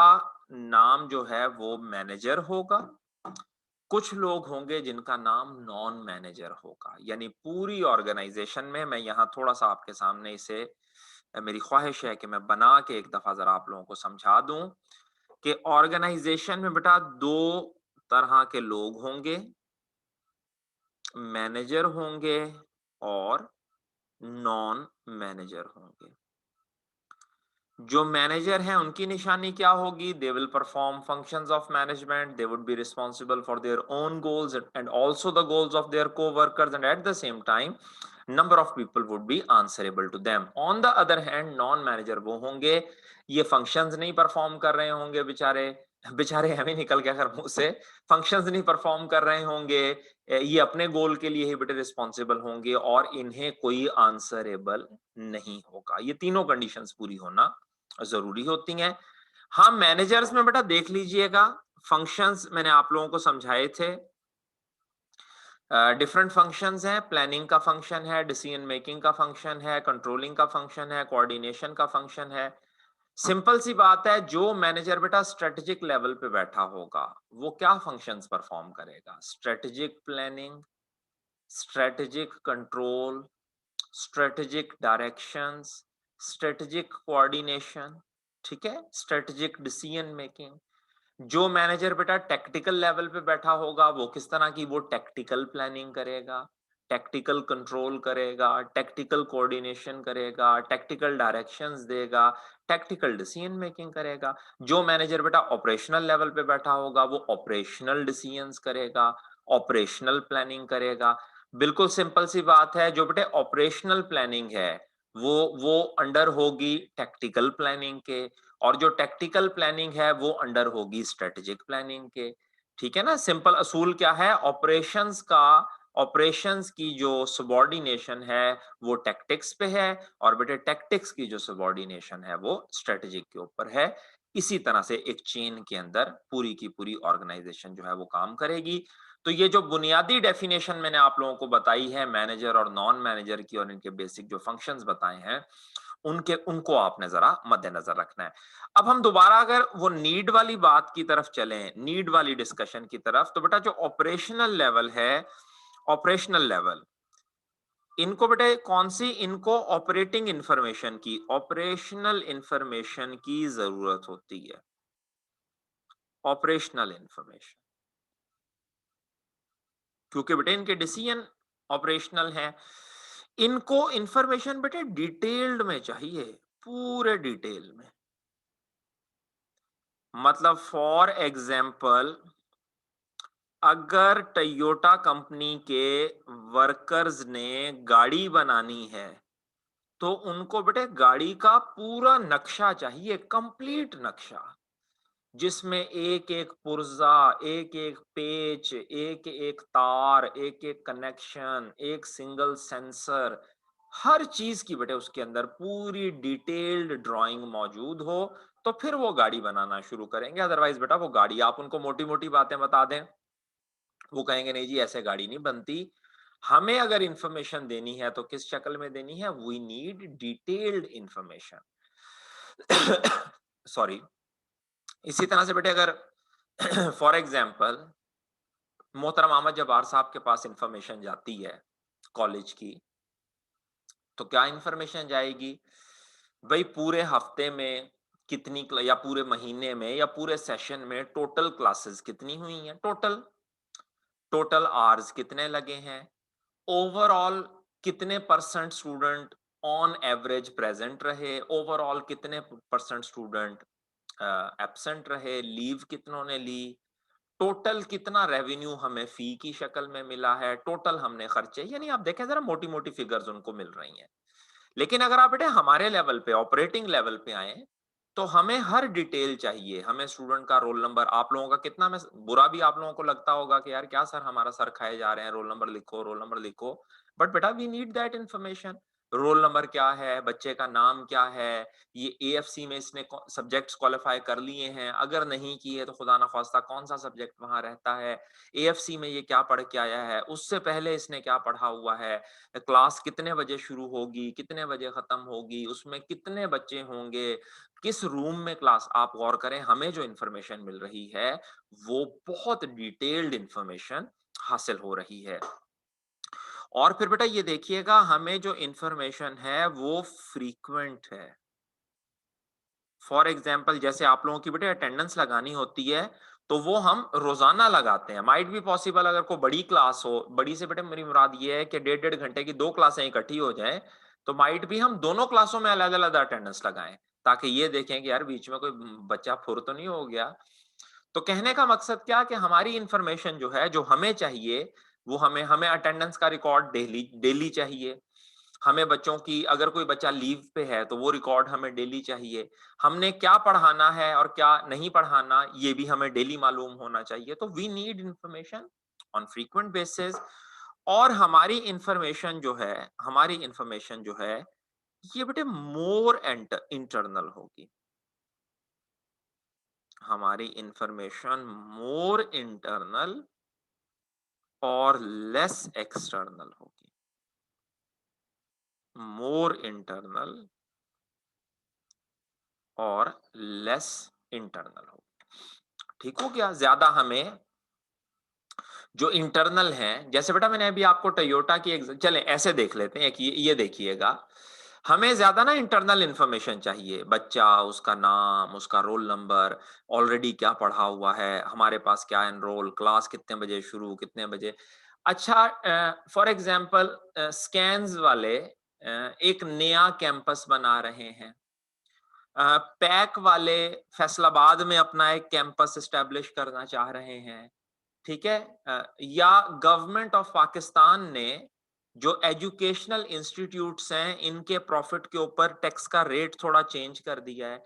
नाम जो है वो मैनेजर होगा, कुछ लोग होंगे जिनका नाम नॉन मैनेजर होगा। यानी पूरी ऑर्गेनाइजेशन में, मैं यहां थोड़ा सा आपके सामने इसे, मेरी ख्वाहिश है कि मैं बना के एक दफा जरा आप लोगों को समझा दूं कि ऑर्गेनाइजेशन में बेटा दो तरह के लोग होंगे, मैनेजर होंगे और नॉन मैनेजर होंगे। जो मैनेजर हैं उनकी निशानी क्या होगी? They will perform functions of management, they would be responsible for their own goals and also the goals of their co-workers and at the same time number of people would be answerable to them. On the other hand non manager वो होंगे, ये functions नहीं perform कर रहे होंगे बेचारे, बेचारे हमें निकल के अगर मुंह से, फंक्शंस नहीं परफॉर्म कर रहे होंगे, ये अपने गोल के लिए ही बेटे रिस्पॉन्सिबल होंगे और इन्हें कोई आंसरेबल नहीं होगा। ये तीनों कंडीशंस पूरी होना जरूरी होती हैं। हाँ मैनेजर्स में बेटा देख लीजिएगा, फंक्शंस मैंने आप लोगों को समझाए थे, डिफरेंट फंक्शंस हैं। प्लानिंग का फंक्शन है, डिसीजन मेकिंग का फंक्शन है, कंट्रोलिंग का फंक्शन है, कोऑर्डिनेशन का फंक्शन है। सिंपल सी बात है, जो मैनेजर बेटा स्ट्रेटेजिक लेवल पे बैठा होगा वो क्या फंक्शंस परफॉर्म करेगा? Strategic planning, strategic control, strategic directions, strategic coordination, ठीक है, स्ट्रेटेजिक डिसीजन मेकिंग। जो मैनेजर बेटा टैक्टिकल लेवल पे बैठा होगा वो किस तरह की, वो टैक्टिकल प्लानिंग करेगा, टैक्टिकल कंट्रोल करेगा, टैक्टिकल कोऑर्डिनेशन करेगा, टैक्टिकल डायरेक्शंस देगा, टैक्टिकल डिसीजन मेकिंग करेगा। जो मैनेजर बेटा ऑपरेशनल लेवल पे बैठा होगा वो ऑपरेशनल डिसीजंस करेगा, ऑपरेशनल प्लानिंग करेगा। बिल्कुल सिंपल सी बात है, जो बेटे ऑपरेशनल प्लानिंग है वो अंडर होगी टैक्टिकल प्लानिंग के, और जो टैक्टिकल प्लानिंग है वो अंडर होगी स्ट्रेटेजिक प्लानिंग के। ठीक है ना, सिंपल असूल क्या है ऑपरेशंस का? ऑपरेशंस की जो सबॉर्डिनेशन है वो टैक्टिक्स पे है और बेटे टैक्टिक्स की जो सबॉर्डिनेशन है वो स्ट्रेटेजिक के ऊपर है। इसी तरह से एक चेन के अंदर पूरी की पूरी ऑर्गेनाइजेशन जो है वो काम करेगी। तो ये जो बुनियादी डेफिनेशन मैंने आप लोगों को बताई है मैनेजर और नॉन मैनेजर की और इनके बेसिक जो फंक्शंस बताए हैं उनको आपने जरा मद्देनजर रखना है। अब हम दोबारा अगर वो नीड वाली बात की तरफ चलें, नीड वाली डिस्कशन की तरफ, तो बेटा जो ऑपरेशनल लेवल है, ऑपरेशनल लेवल, इनको बेटा कौन सी, इनको ऑपरेटिंग इंफॉर्मेशन की, ऑपरेशनल इंफॉर्मेशन की जरूरत होती है। ऑपरेशनल इंफॉर्मेशन, क्योंकि बेटे इनके डिसीजन ऑपरेशनल है, इनको इंफॉर्मेशन बेटे डिटेल्ड में चाहिए, पूरे डिटेल में। मतलब फॉर एग्जाम्पल अगर टोयोटा कंपनी के वर्कर्स ने गाड़ी बनानी है तो उनको बेटे गाड़ी का पूरा नक्शा चाहिए, कंप्लीट नक्शा, जिसमें एक एक पुर्जा, एक एक पेच, एक एक तार, एक एक कनेक्शन, एक सिंगल सेंसर, हर चीज की बेटे उसके अंदर पूरी डिटेल्ड ड्राइंग मौजूद हो, तो फिर वो गाड़ी बनाना शुरू करेंगे। अदरवाइज बेटा वो गाड़ी आप उनको मोटी मोटी बातें बता दें, वो कहेंगे नहीं जी ऐसे गाड़ी नहीं बनती। हमें अगर इंफॉर्मेशन देनी है तो किस शक्ल में देनी है? We need detailed information. Sorry. इसी तरह से बेटे अगर फॉर एग्जाम्पल मोहतरम अहमद जब्बार साहब के पास इंफॉर्मेशन जाती है कॉलेज की, तो क्या इंफॉर्मेशन जाएगी भाई? पूरे हफ्ते में कितनी या पूरे महीने में या पूरे सेशन में टोटल क्लासेस कितनी हुई हैं, टोटल टोटल आवर्स कितने लगे हैं, ओवरऑल कितने percent student on average present रहे, ओवरऑल कितने परसेंट स्टूडेंट एब्सेंट रहे, लीव कितनों ने ली, टोटल कितना रेवेन्यू हमें फी की शक्ल में मिला है, टोटल हमने खर्चे, यानी आप देखें जरा मोटी मोटी फिगर्स उनको मिल रही हैं। लेकिन अगर आप बेटे हमारे लेवल पे ऑपरेटिंग लेवल पे आए तो हमें हर डिटेल चाहिए। हमें स्टूडेंट का रोल नंबर, आप लोगों का कितना, में बुरा भी आप लोगों को लगता होगा कि यार क्या सर हमारा सर खाए जा रहे हैं, रोल नंबर लिखो रोल नंबर लिखो, बट बेटा we need that information. Roll number क्या है, बच्चे का नाम क्या है, ये एएफसी में इसने सब्जेक्ट्स क्वालिफाई कर लिए हैं, अगर नहीं किए तो खुदा ना खास्ता कौन सा सब्जेक्ट वहां रहता है, एएफसी में ये क्या पढ़ के आया है, उससे पहले इसने क्या पढ़ा हुआ है, क्लास कितने बजे शुरू होगी, कितने बजे खत्म होगी, उसमें कितने बच्चे होंगे, किस रूम में क्लास। आप गौर करें हमें जो इंफॉर्मेशन मिल रही है वो बहुत डिटेल्ड इंफॉर्मेशन हासिल हो रही है। और फिर बेटा ये देखिएगा हमें जो इंफॉर्मेशन है वो फ्रीक्वेंट है। फॉर एग्जाम्पल जैसे आप लोगों की बेटे अटेंडेंस लगानी होती है तो वो हम रोजाना लगाते हैं। माइट भी पॉसिबल अगर कोई बड़ी क्लास हो, बड़ी से बेटे मेरी मुराद ये है कि 1.5 घंटे की 2 क्लासें इकट्ठी हो जाए, तो माइट भी हम दोनों क्लासों में अलग अलग अटेंडेंस लगाएं, ताकि ये देखें कि यार बीच में कोई बच्चा फुर तो नहीं हो गया। तो कहने का मकसद क्या कि हमारी इंफॉर्मेशन जो है जो हमें चाहिए वो हमें हमें अटेंडेंस का रिकॉर्ड डेली डेली चाहिए। हमें बच्चों की, अगर कोई बच्चा लीव पे है तो वो रिकॉर्ड हमें डेली चाहिए। हमने क्या पढ़ाना है और क्या नहीं पढ़ाना ये भी हमें डेली मालूम होना चाहिए। तो we need information on frequent basis. और हमारी इंफॉर्मेशन जो है, हमारी इंफॉर्मेशन जो है ये बेटे मोर इंटरनल होगी। हमारी इंफॉर्मेशन मोर इंटरनल और लेस एक्सटर्नल होगी। मोर इंटरनल और लेस इंटरनल होगी। ठीक हो गया? ज्यादा हमें जो इंटरनल है, जैसे बेटा मैंने अभी आपको टोयोटा की चले ऐसे देख लेते हैं, एक ये देखिएगा, हमें ज्यादा ना इंटरनल इंफॉर्मेशन चाहिए, बच्चा, उसका नाम, उसका रोल नंबर, ऑलरेडी क्या पढ़ा हुआ है, हमारे पास क्या एनरोल, क्लास कितने बजे शुरू, कितने बजे। अच्छा, फॉर एग्जांपल स्कैन्स वाले एक नया कैंपस बना रहे हैं, पैक वाले फैसलाबाद में अपना एक कैंपस एस्टेब्लिश करना चाह रहे हैं, ठीक है, या गवर्नमेंट ऑफ पाकिस्तान ने जो एजुकेशनल इंस्टीट्यूट्स हैं इनके प्रॉफिट के ऊपर टैक्स का रेट थोड़ा चेंज कर दिया है।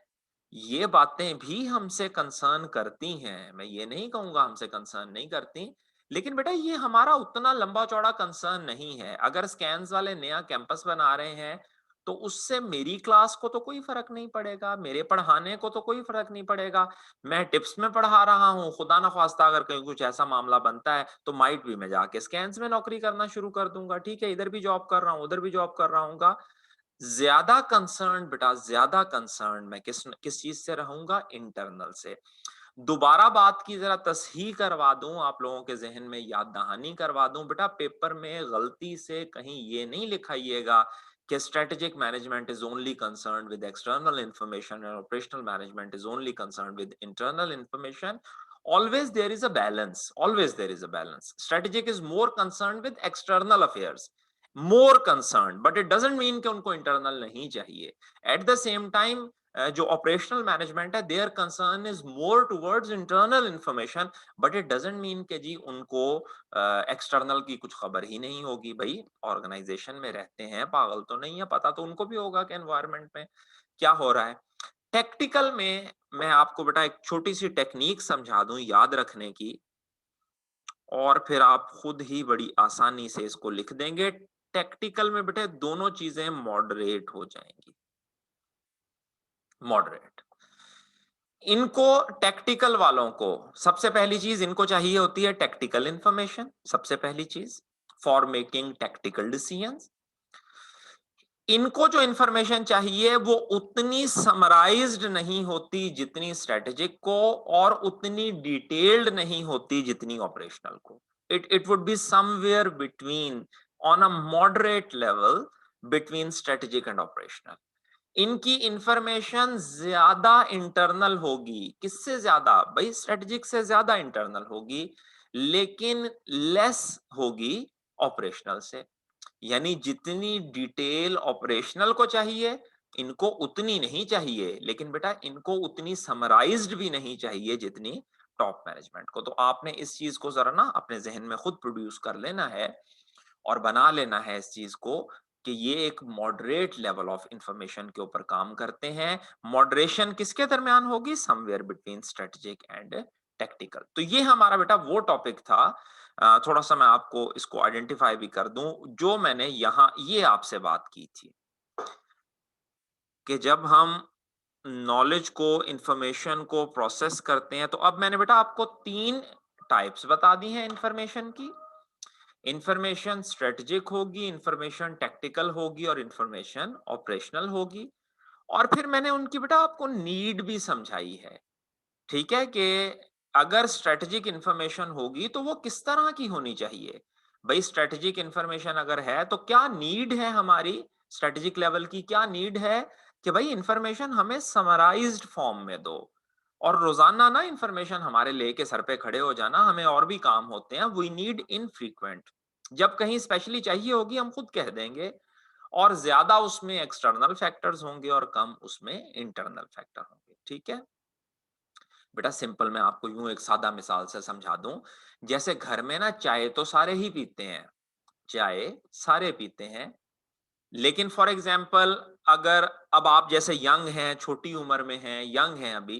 ये बातें भी हमसे कंसर्न करती हैं, मैं ये नहीं कहूंगा हमसे कंसर्न नहीं करती, लेकिन बेटा ये हमारा उतना लंबा चौड़ा कंसर्न नहीं है। अगर स्कैन्स वाले नया कैंपस बना रहे हैं तो उससे मेरी क्लास को तो कोई फर्क नहीं पड़ेगा, मेरे पढ़ाने को तो कोई फर्क नहीं पड़ेगा। मैं टिप्स में पढ़ा रहा हूँ, खुदा ना ख्वास्ता अगर कहीं कुछ ऐसा मामला बनता है तो माइट भी मैं जाके स्कैन्स में नौकरी करना शुरू कर दूंगा। ठीक है, इधर भी जॉब कर रहा हूँ उधर भी जॉब कर रहा हूँ। ज्यादा कंसर्न बेटा, ज्यादा कंसर्न मैं किस किस चीज से रहूंगा? इंटरनल से। दोबारा बात की जरा तसहीह करवा दूं, आप लोगों के जहन में याद दहानी करवा दूं, बेटा पेपर में गलती से कहीं ये नहीं लिखाइएगा कि strategic management is only concern with external information and operational management is only concern with internal information. Always there is a balance, always there is a balance. Strategic is more concerned with external affairs, more concerned, but it doesn't mean कि उनको internal नहीं चाहिए। At the same time जो operational management है, their concern is more towards internal information, but it doesn't mean कि जी उनको external की कुछ खबर ही नहीं होगी। भाई ऑर्गेनाइजेशन में रहते हैं, पागल तो नहीं है, पता तो उनको भी होगा कि एनवायरनमेंट में क्या हो रहा है। टेक्निकल में मैं आपको बेटा एक छोटी सी टेक्निक समझा दूं याद रखने की, और फिर आप खुद ही बड़ी आसानी से इसको लिख देंगे। टेक्निकल में बेटे दोनों चीजें मॉडरेट हो जाएंगी, मॉडरेट। इनको टैक्टिकल वालों को सबसे पहली चीज इनको चाहिए होती है टैक्टिकल इंफॉर्मेशन, सबसे पहली चीज फॉर मेकिंग टैक्टिकल डिसीजंस। इनको जो इंफॉर्मेशन चाहिए वो उतनी समराइज्ड नहीं होती जितनी स्ट्रेटेजिक को, और उतनी डिटेल्ड नहीं होती जितनी ऑपरेशनल को। It would be somewhere between, on a moderate level between strategic and operational. इनकी इंफॉर्मेशन ज्यादा इंटरनल होगी। किससे ज्यादा? भाई स्ट्रेटेजिक से ज्यादा इंटरनल होगी, लेकिन लेस होगी ऑपरेशनल से। यानी जितनी डिटेल ऑपरेशनल को चाहिए इनको उतनी नहीं चाहिए, लेकिन बेटा इनको उतनी समराइज्ड भी नहीं चाहिए जितनी टॉप मैनेजमेंट को। तो आपने इस चीज को जरा ना अपने जहन में खुद प्रोड्यूस कर लेना है और बना लेना है इस चीज को कि ये एक मॉडरेट लेवल ऑफ इंफॉर्मेशन के ऊपर काम करते हैं। मॉडरेशन किसके दरमियान होगी? Somewhere between strategic and tactical. तो ये हमारा बेटा वो टॉपिक था। थोड़ा सा मैं आपको इसको आइडेंटिफाई भी कर दूं, जो मैंने यहां ये आपसे बात की थी कि जब हम नॉलेज को, इंफॉर्मेशन को प्रोसेस करते हैं, तो अब मैंने बेटा आपको 3 टाइप्स बता दी हैं इंफॉर्मेशन की। इंफॉर्मेशन स्ट्रेटेजिक होगी, इंफॉर्मेशन टेक्टिकल होगी, और इंफॉर्मेशन ऑपरेशनल होगी। और फिर मैंने उनकी बेटा आपको नीड भी समझाई है, ठीक है, कि अगर स्ट्रेटेजिक इंफॉर्मेशन होगी तो वो किस तरह की होनी चाहिए। भाई स्ट्रेटेजिक इंफॉर्मेशन अगर है तो क्या नीड है हमारी स्ट्रेटेजिक लेवल की, क्या नीड है कि भाई इंफॉर्मेशन हमें समराइज्ड फॉर्म में दो। और रोजाना ना इंफॉर्मेशन हमारे लेके सर पे खड़े हो जाना, हमें और भी काम होते हैं। वी नीड इनफ्रीक्वेंट, जब कहीं स्पेशली चाहिए होगी हम खुद कह देंगे, और ज्यादा उसमें एक्सटर्नल फैक्टर्स होंगे और कम उसमें इंटरनल फैक्टर होंगे। ठीक है बेटा, सिंपल मैं आपको यूं एक सादा मिसाल से समझा दूं। जैसे घर में ना चाय तो सारे ही पीते हैं, चाय सारे पीते हैं, लेकिन फॉर एग्जाम्पल अगर अब आप जैसे यंग हैं, छोटी उम्र में हैं, यंग हैं अभी,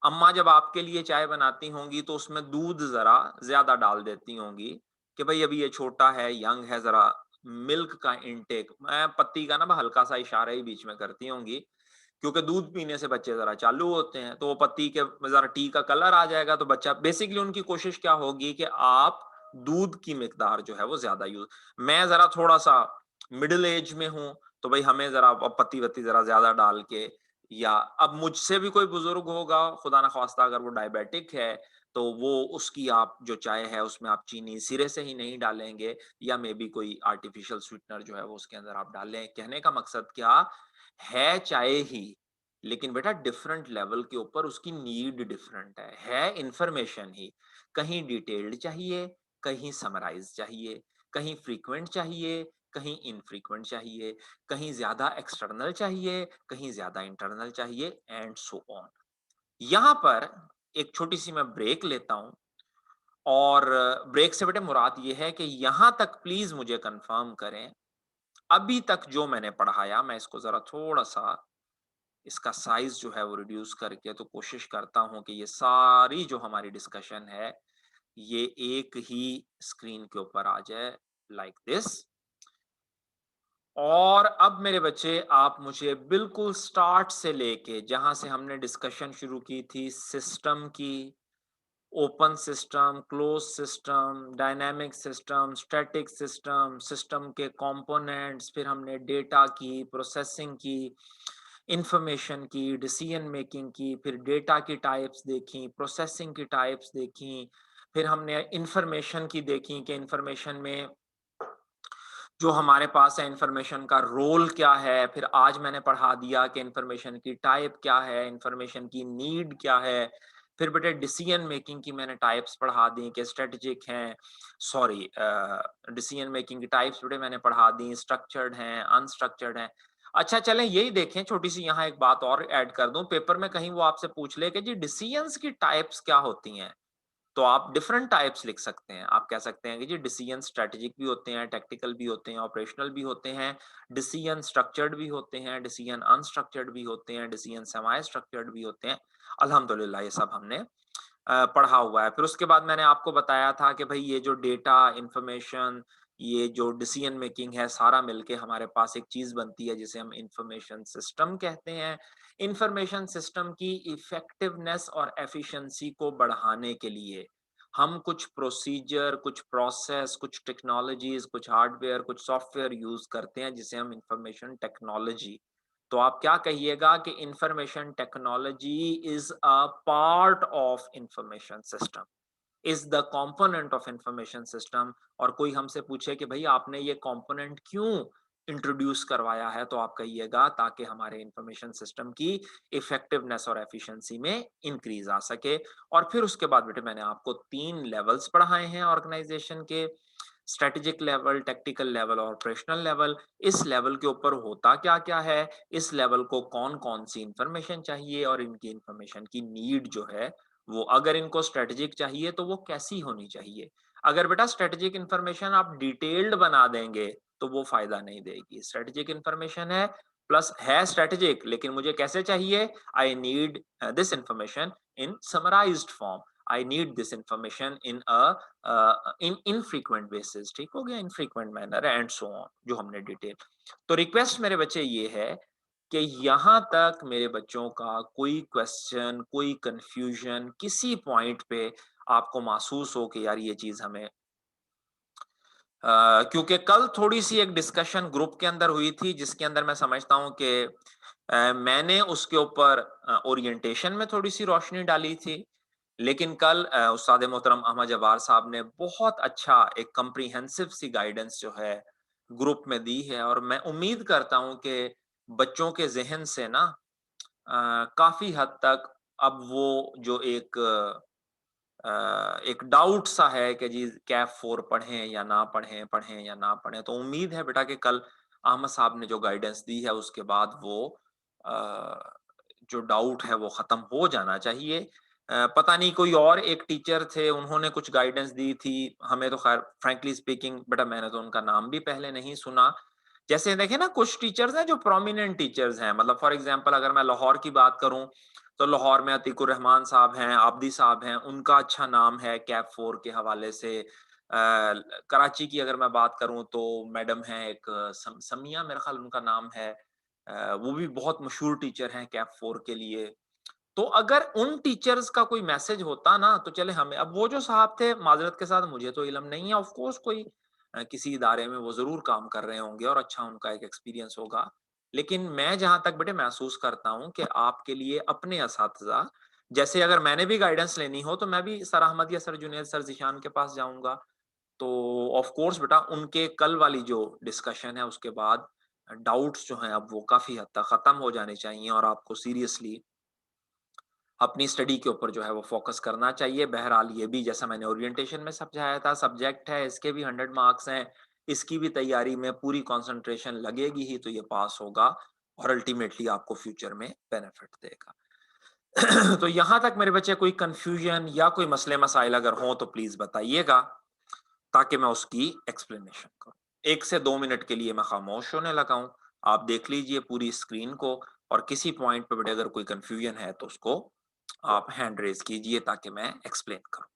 अम्मा जब आपके लिए चाय बनाती होंगी तो उसमें दूध जरा ज्यादा डाल देती होंगी कि भाई अभी ये छोटा है, यंग है, जरा मिल्क का इनटेक, मैं पत्ती का ना हल्का सा इशारा ही बीच में करती होंगी, क्योंकि दूध पीने से बच्चे जरा चालू होते हैं, तो वो पत्ती के जरा टी का कलर आ जाएगा तो बच्चा, बेसिकली उनकी कोशिश क्या होगी कि आप दूध की मिकदार जो है वो ज्यादा यूज। मैं जरा थोड़ा सा मिडिल एज में हूं, तो भाई हमें जरा पत्ती वत्ती जरा ज्यादा डाल के, या अब मुझसे भी कोई बुजुर्ग होगा, खुदा ना खास्ता अगर वो डायबिटिक है, तो वो उसकी आप जो चाय है उसमें आप चीनी सिरे से ही नहीं डालेंगे, या मे बी कोई आर्टिफिशियल स्वीटनर जो है वो उसके अंदर आप डालें। कहने का मकसद क्या है, चाय ही, लेकिन बेटा डिफरेंट लेवल के ऊपर उसकी नीड डिफरेंट है इंफॉर्मेशन ही। कहीं डिटेल्ड चाहिए, कहीं समराइज चाहिए, कहीं फ्रीक्वेंट चाहिए, कहीं इनफ्रीक्वेंट चाहिए, कहीं ज्यादा एक्सटर्नल चाहिए, कहीं ज्यादा इंटरनल चाहिए, एंड सो ऑन। यहां पर एक छोटी सी मैं ब्रेक लेता हूं, और ब्रेक से बेटे मुराद ये है कि यहां तक प्लीज मुझे कंफर्म करें, अभी तक जो मैंने पढ़ाया, मैं इसको जरा थोड़ा सा इसका साइज जो है वो रिड्यूस करके तो कोशिश करता हूं कि ये सारी जो हमारी डिस्कशन है ये एक ही स्क्रीन के ऊपर आ जाए, लाइक दिस। और अब मेरे बच्चे आप मुझे बिल्कुल स्टार्ट से लेके जहां से हमने डिस्कशन शुरू की थी, सिस्टम की, open system, close system, dynamic system, static system, system के कंपोनेंट्स, फिर हमने डेटा की प्रोसेसिंग की, इंफॉर्मेशन की, डिसीजन मेकिंग की, फिर डेटा की टाइप्स देखी, प्रोसेसिंग की टाइप्स देखी, फिर हमने इंफॉर्मेशन की देखी कि इंफॉर्मेशन में जो हमारे पास है इंफॉर्मेशन का रोल क्या है, फिर आज मैंने पढ़ा दिया कि इंफॉर्मेशन की टाइप क्या है, इंफॉर्मेशन की नीड क्या है। फिर बेटे डिसीजन मेकिंग की मैंने टाइप्स पढ़ा दी कि स्ट्रेटेजिक हैं, सॉरी डिसीजन मेकिंग की टाइप्स बेटे मैंने पढ़ा दी, स्ट्रक्चर्ड हैं, अनस्ट्रक्चर्ड हैं। अच्छा चलें यही देखें, छोटी सी यहाँ एक बात और ऐड कर दूं, पेपर में कहीं वो आपसे पूछ ले कि जी डिसीजंस की टाइप्स क्या होती हैं, तो आप डिफरेंट टाइप्स लिख सकते हैं। आप कह सकते हैं कि जी डिसीजन स्ट्रेटेजिक भी होते हैं, टैक्टिकल भी होते हैं, ऑपरेशनल भी होते हैं, डिसीजन स्ट्रक्चर्ड भी होते हैं, डिसीजन अनस्ट्रक्चर्ड भी होते हैं, डिसीजन सेमी स्ट्रक्चर्ड भी होते हैं। अल्हम्दुलिल्लाह ये सब हमने पढ़ा हुआ है। फिर उसके बाद मैंने आपको बताया था कि भाई ये जो डेटा, इंफॉर्मेशन, ये जो डिसीजन मेकिंग है, सारा मिलके हमारे पास एक चीज बनती है जिसे हम इंफॉर्मेशन सिस्टम कहते हैं। इंफॉर्मेशन सिस्टम की इफेक्टिवनेस और एफिशिएंसी को बढ़ाने के लिए हम कुछ प्रोसीजर, कुछ प्रोसेस, कुछ टेक्नोलॉजीज, कुछ हार्डवेयर, कुछ सॉफ्टवेयर यूज करते हैं जिसे हम इंफॉर्मेशन टेक्नोलॉजी। तो आप क्या कहिएगा कि information technology is a part of information system, is the component of information system. और कोई हमसे पूछे कि भाई आपने ये कंपोनेंट क्यों इंट्रोड्यूस करवाया है, तो आप कहिएगा ताकि हमारे इंफॉर्मेशन सिस्टम की इफेक्टिवनेस और एफिशिएंसी में इंक्रीज आ सके। और फिर उसके बाद बेटे मैंने आपको 3 लेवल्स पढ़ाए हैं ऑर्गेनाइजेशन के, स्ट्रेटेजिक लेवल, टेक्टिकल लेवल और ऑपरेशनल लेवल। इस लेवल के ऊपर होता क्या क्या है, इस लेवल को कौन कौन सी इंफॉर्मेशन चाहिए और इनकी इंफॉर्मेशन की नीड जो है वो, अगर इनको स्ट्रेटेजिक चाहिए तो वो कैसी होनी चाहिए। अगर बेटा स्ट्रेटेजिक इंफॉर्मेशन आप डिटेल्ड बना देंगे तो वो फायदा नहीं देगी। स्ट्रेटेजिक इंफॉर्मेशन है प्लस है स्ट्रेटेजिक, लेकिन मुझे कैसे चाहिए, I need this information in summarised form, I need this information in in infrequent basis, ठीक हो गया, infrequent manner and so on, जो हमने डिटेल। तो रिक्वेस्ट मेरे बच्चे ये है कि यहाँ तक मेरे बच्चों का कोई क्वेश्चन, कोई कंफ्यूजन किसी पॉइंट पे आपको महसूस हो कि यार ये चीज हमें क्योंकि कल थोड़ी सी एक डिस्कशन ग्रुप के अंदर हुई थी जिसके अंदर मैं समझता हूँ कि मैंने उसके ऊपर ओरिएंटेशन में थोड़ी सी रोशनी डाली थी, लेकिन कल उस्ताद मोहतरम अहमद जब्बार साहब ने बहुत अच्छा एक कम्प्रीहेंसिव सी गाइडेंस जो है ग्रुप में दी है। और मैं उम्मीद करता हूँ कि बच्चों के जहन से ना काफी हद तक अब वो जो एक डाउट सा है कि जी कैफ 4 पढ़ें या ना पढ़ें, पढ़ें या ना पढ़ें, तो उम्मीद है बेटा कि कल अहमद साहब ने जो गाइडेंस दी है उसके बाद वो जो डाउट है वो खत्म हो जाना चाहिए। पता नहीं कोई और एक टीचर थे, उन्होंने कुछ गाइडेंस दी थी हमें, तो खैर फ्रैंकली स्पीकिंग बेटा मैंने तो उनका नाम भी पहले नहीं सुना। जैसे देखे ना कुछ टीचर्स हैं जो प्रोमिनेंट टीचर्स हैं, मतलब फॉर एग्जांपल अगर मैं लाहौर की बात करूं तो लाहौर में अतीकुर रहमान साहब हैं, आबदी साहब हैं, उनका अच्छा नाम है कैप 4 के हवाले से। कराची की अगर मैं बात करूं तो मैडम हैं एक समिया मेरे ख्याल उनका नाम है, वो भी बहुत मशहूर टीचर हैं कैप 4 के लिए। तो अगर उन टीचर्स का कोई मैसेज होता ना तो चले हमें, अब वो जो साहब थे माजरत के साथ मुझे तो इल्म नहीं है, ऑफ कोर्स कोई किसी इदारे में वो जरूर काम कर रहे होंगे और अच्छा उनका एक एक्सपीरियंस होगा, लेकिन मैं जहां तक बेटे महसूस करता हूं कि आपके लिए अपने असातिज़ा, जैसे अगर मैंने भी गाइडेंस लेनी हो तो मैं भी सर अहमद या सर जुनेद, सर जिशान के पास जाऊंगा। तो ऑफ कोर्स बेटा उनके कल वाली जो डिस्कशन है उसके बाद डाउट्स जो हैं अब वो काफी हद तक खत्म हो जाने चाहिए और आपको सीरियसली अपनी स्टडी के ऊपर जो है वो फोकस करना चाहिए। बहरहाल ये भी जैसा मैंने ओरिएंटेशन में समझाया था, सब्जेक्ट है, इसके भी 100 मार्क्स हैं, इसकी भी तैयारी में पूरी कंसंट्रेशन लगेगी ही तो ये पास होगा और अल्टीमेटली आपको फ्यूचर में बेनिफिट देगा। तो यहाँ तक मेरे बच्चे कोई कंफ्यूजन या कोई मसले मसाइल अगर हो तो प्लीज बताइएगा ताकि मैं उसकी एक्सप्लेनेशन करूँ। 1 से 2 मिनट के लिए मैं खामोश होने लगा हूँ, आप देख लीजिए पूरी स्क्रीन को और किसी पॉइंट पे बेटे अगर कोई कंफ्यूजन है तो उसको आप हैंड रेज कीजिए ताकि मैं एक्सप्लेन करूं।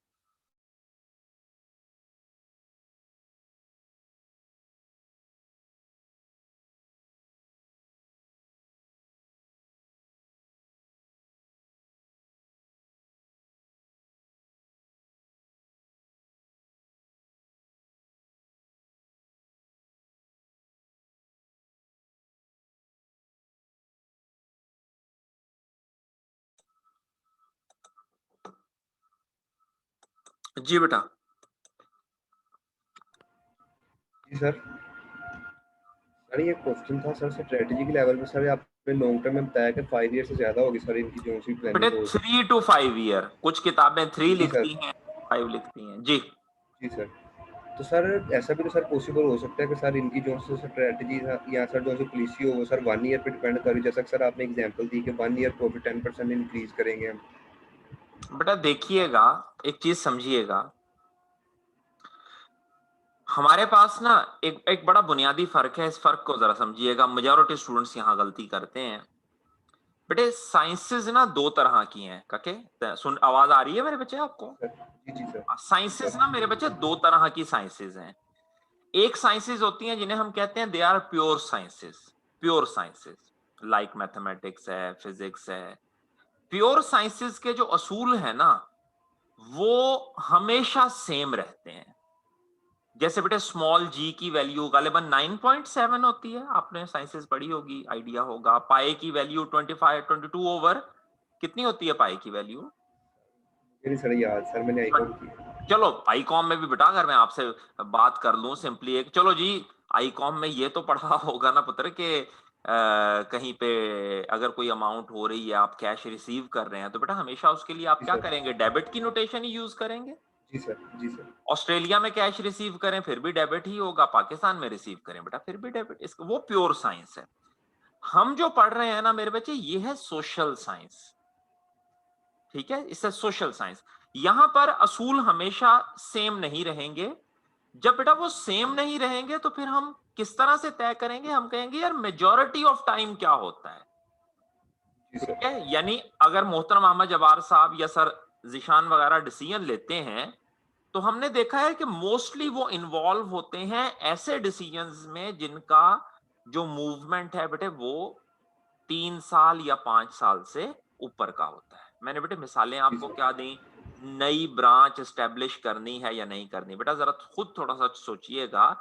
जी बेटा। जी सर। सर ये क्वेश्चन था सर, स्ट्रेटेजिक लेवल पे सर आपने लॉन्ग टर्म में बताया कि 5 ईयर से ज्यादा होगी सर इनकी जो सी बेटे प्लानिंग हो। 3 to 5 ईयर, कुछ किताबें 3 जी सर। लिखती हैं, 5 लिखती हैं। जी जी सर। तो सर ऐसा भी तो सर पॉसिबल हो सकता है कि सर इनकी जो सी स्ट्रैटेजी या सर जो सी पॉलिसी हो वो सर 1 ईयर पे डिपेंड करे, जैसा कि सर आपने एग्जांपल दी कि 1 ईयर प्रॉफिट 10% इंक्रीज करेंगे हम। बेटा देखिएगा, एक चीज समझिएगा, हमारे पास ना एक एक बड़ा बुनियादी फर्क है, इस फर्क को जरा समझिएगा, मेजॉरिटी स्टूडेंट्स यहाँ गलती करते हैं। बेटे साइंसेस ना दो तरह की हैं, काके सुन आवाज आ रही है मेरे बच्चे आपको? सर जी जी सर। साइंसेस ना मेरे बच्चे दो तरह की साइंसेस हैं। एक साइंसेस होती हैं जिन्हें हम कहते हैं they are pure sciences, pure sciences like mathematics है, फिजिक्स है। प्योर साइंसेस के जो असूल है ना वो हमेशा सेम रहते हैं। जैसे बेटे स्मॉल जी की वैल्यू गालिबन 9.7 होती है, आपने साइंसेस पढ़ी होगी, आइडिया होगा। पाई की वैल्यू 22 ओवर कितनी होती है पाई की वैल्यू? मेरी सर याद सर मैंने आईकॉम की। चलो आईकॉम में भी बेटा अगर मैं आपसे बात कर लूं सिंपली एक, चलो जी आईकॉम में ये तो पढ़ा होगा ना पुत्र के कहीं पे अगर कोई अमाउंट हो रही है, आप कैश रिसीव कर रहे हैं, तो बेटा हमेशा उसके लिए आप जी क्या सर। करेंगे? डेबिट की नोटेशन ही यूज करेंगे। जी सर। जी सर। ऑस्ट्रेलिया में कैश रिसीव करें फिर भी डेबिट ही होगा, पाकिस्तान में रिसीव करें बेटा फिर भी डेबिट। इसको वो प्योर साइंस है। हम जो पढ़ रहे हैं ना मेरे बच्चे ये है सोशल साइंस, ठीक है, इससे सोशल साइंस। यहां पर असूल हमेशा सेम नहीं रहेंगे। जब बेटा वो सेम नहीं रहेंगे तो फिर हम किस तरह से तय करेंगे? हम कहेंगे यार मेजॉरिटी ऑफ टाइम क्या होता है, जी ठीक सर। है। यानी अगर मोहतरम अहमद जवार साहब या सर जिशान वगैरह डिसीजन लेते हैं तो हमने देखा है कि मोस्टली वो इन्वॉल्व होते हैं ऐसे डिसीजंस में जिनका जो मूवमेंट है बेटे वो 3 साल या 5 साल से ऊपर का होता है। मैंने बेटे मिसालें जी आपको सर। क्या दी? नई ब्रांच एस्टेब्लिश करनी है या नहीं करनी? बेटा जरा खुद थोड़ा सा सोचिएगा,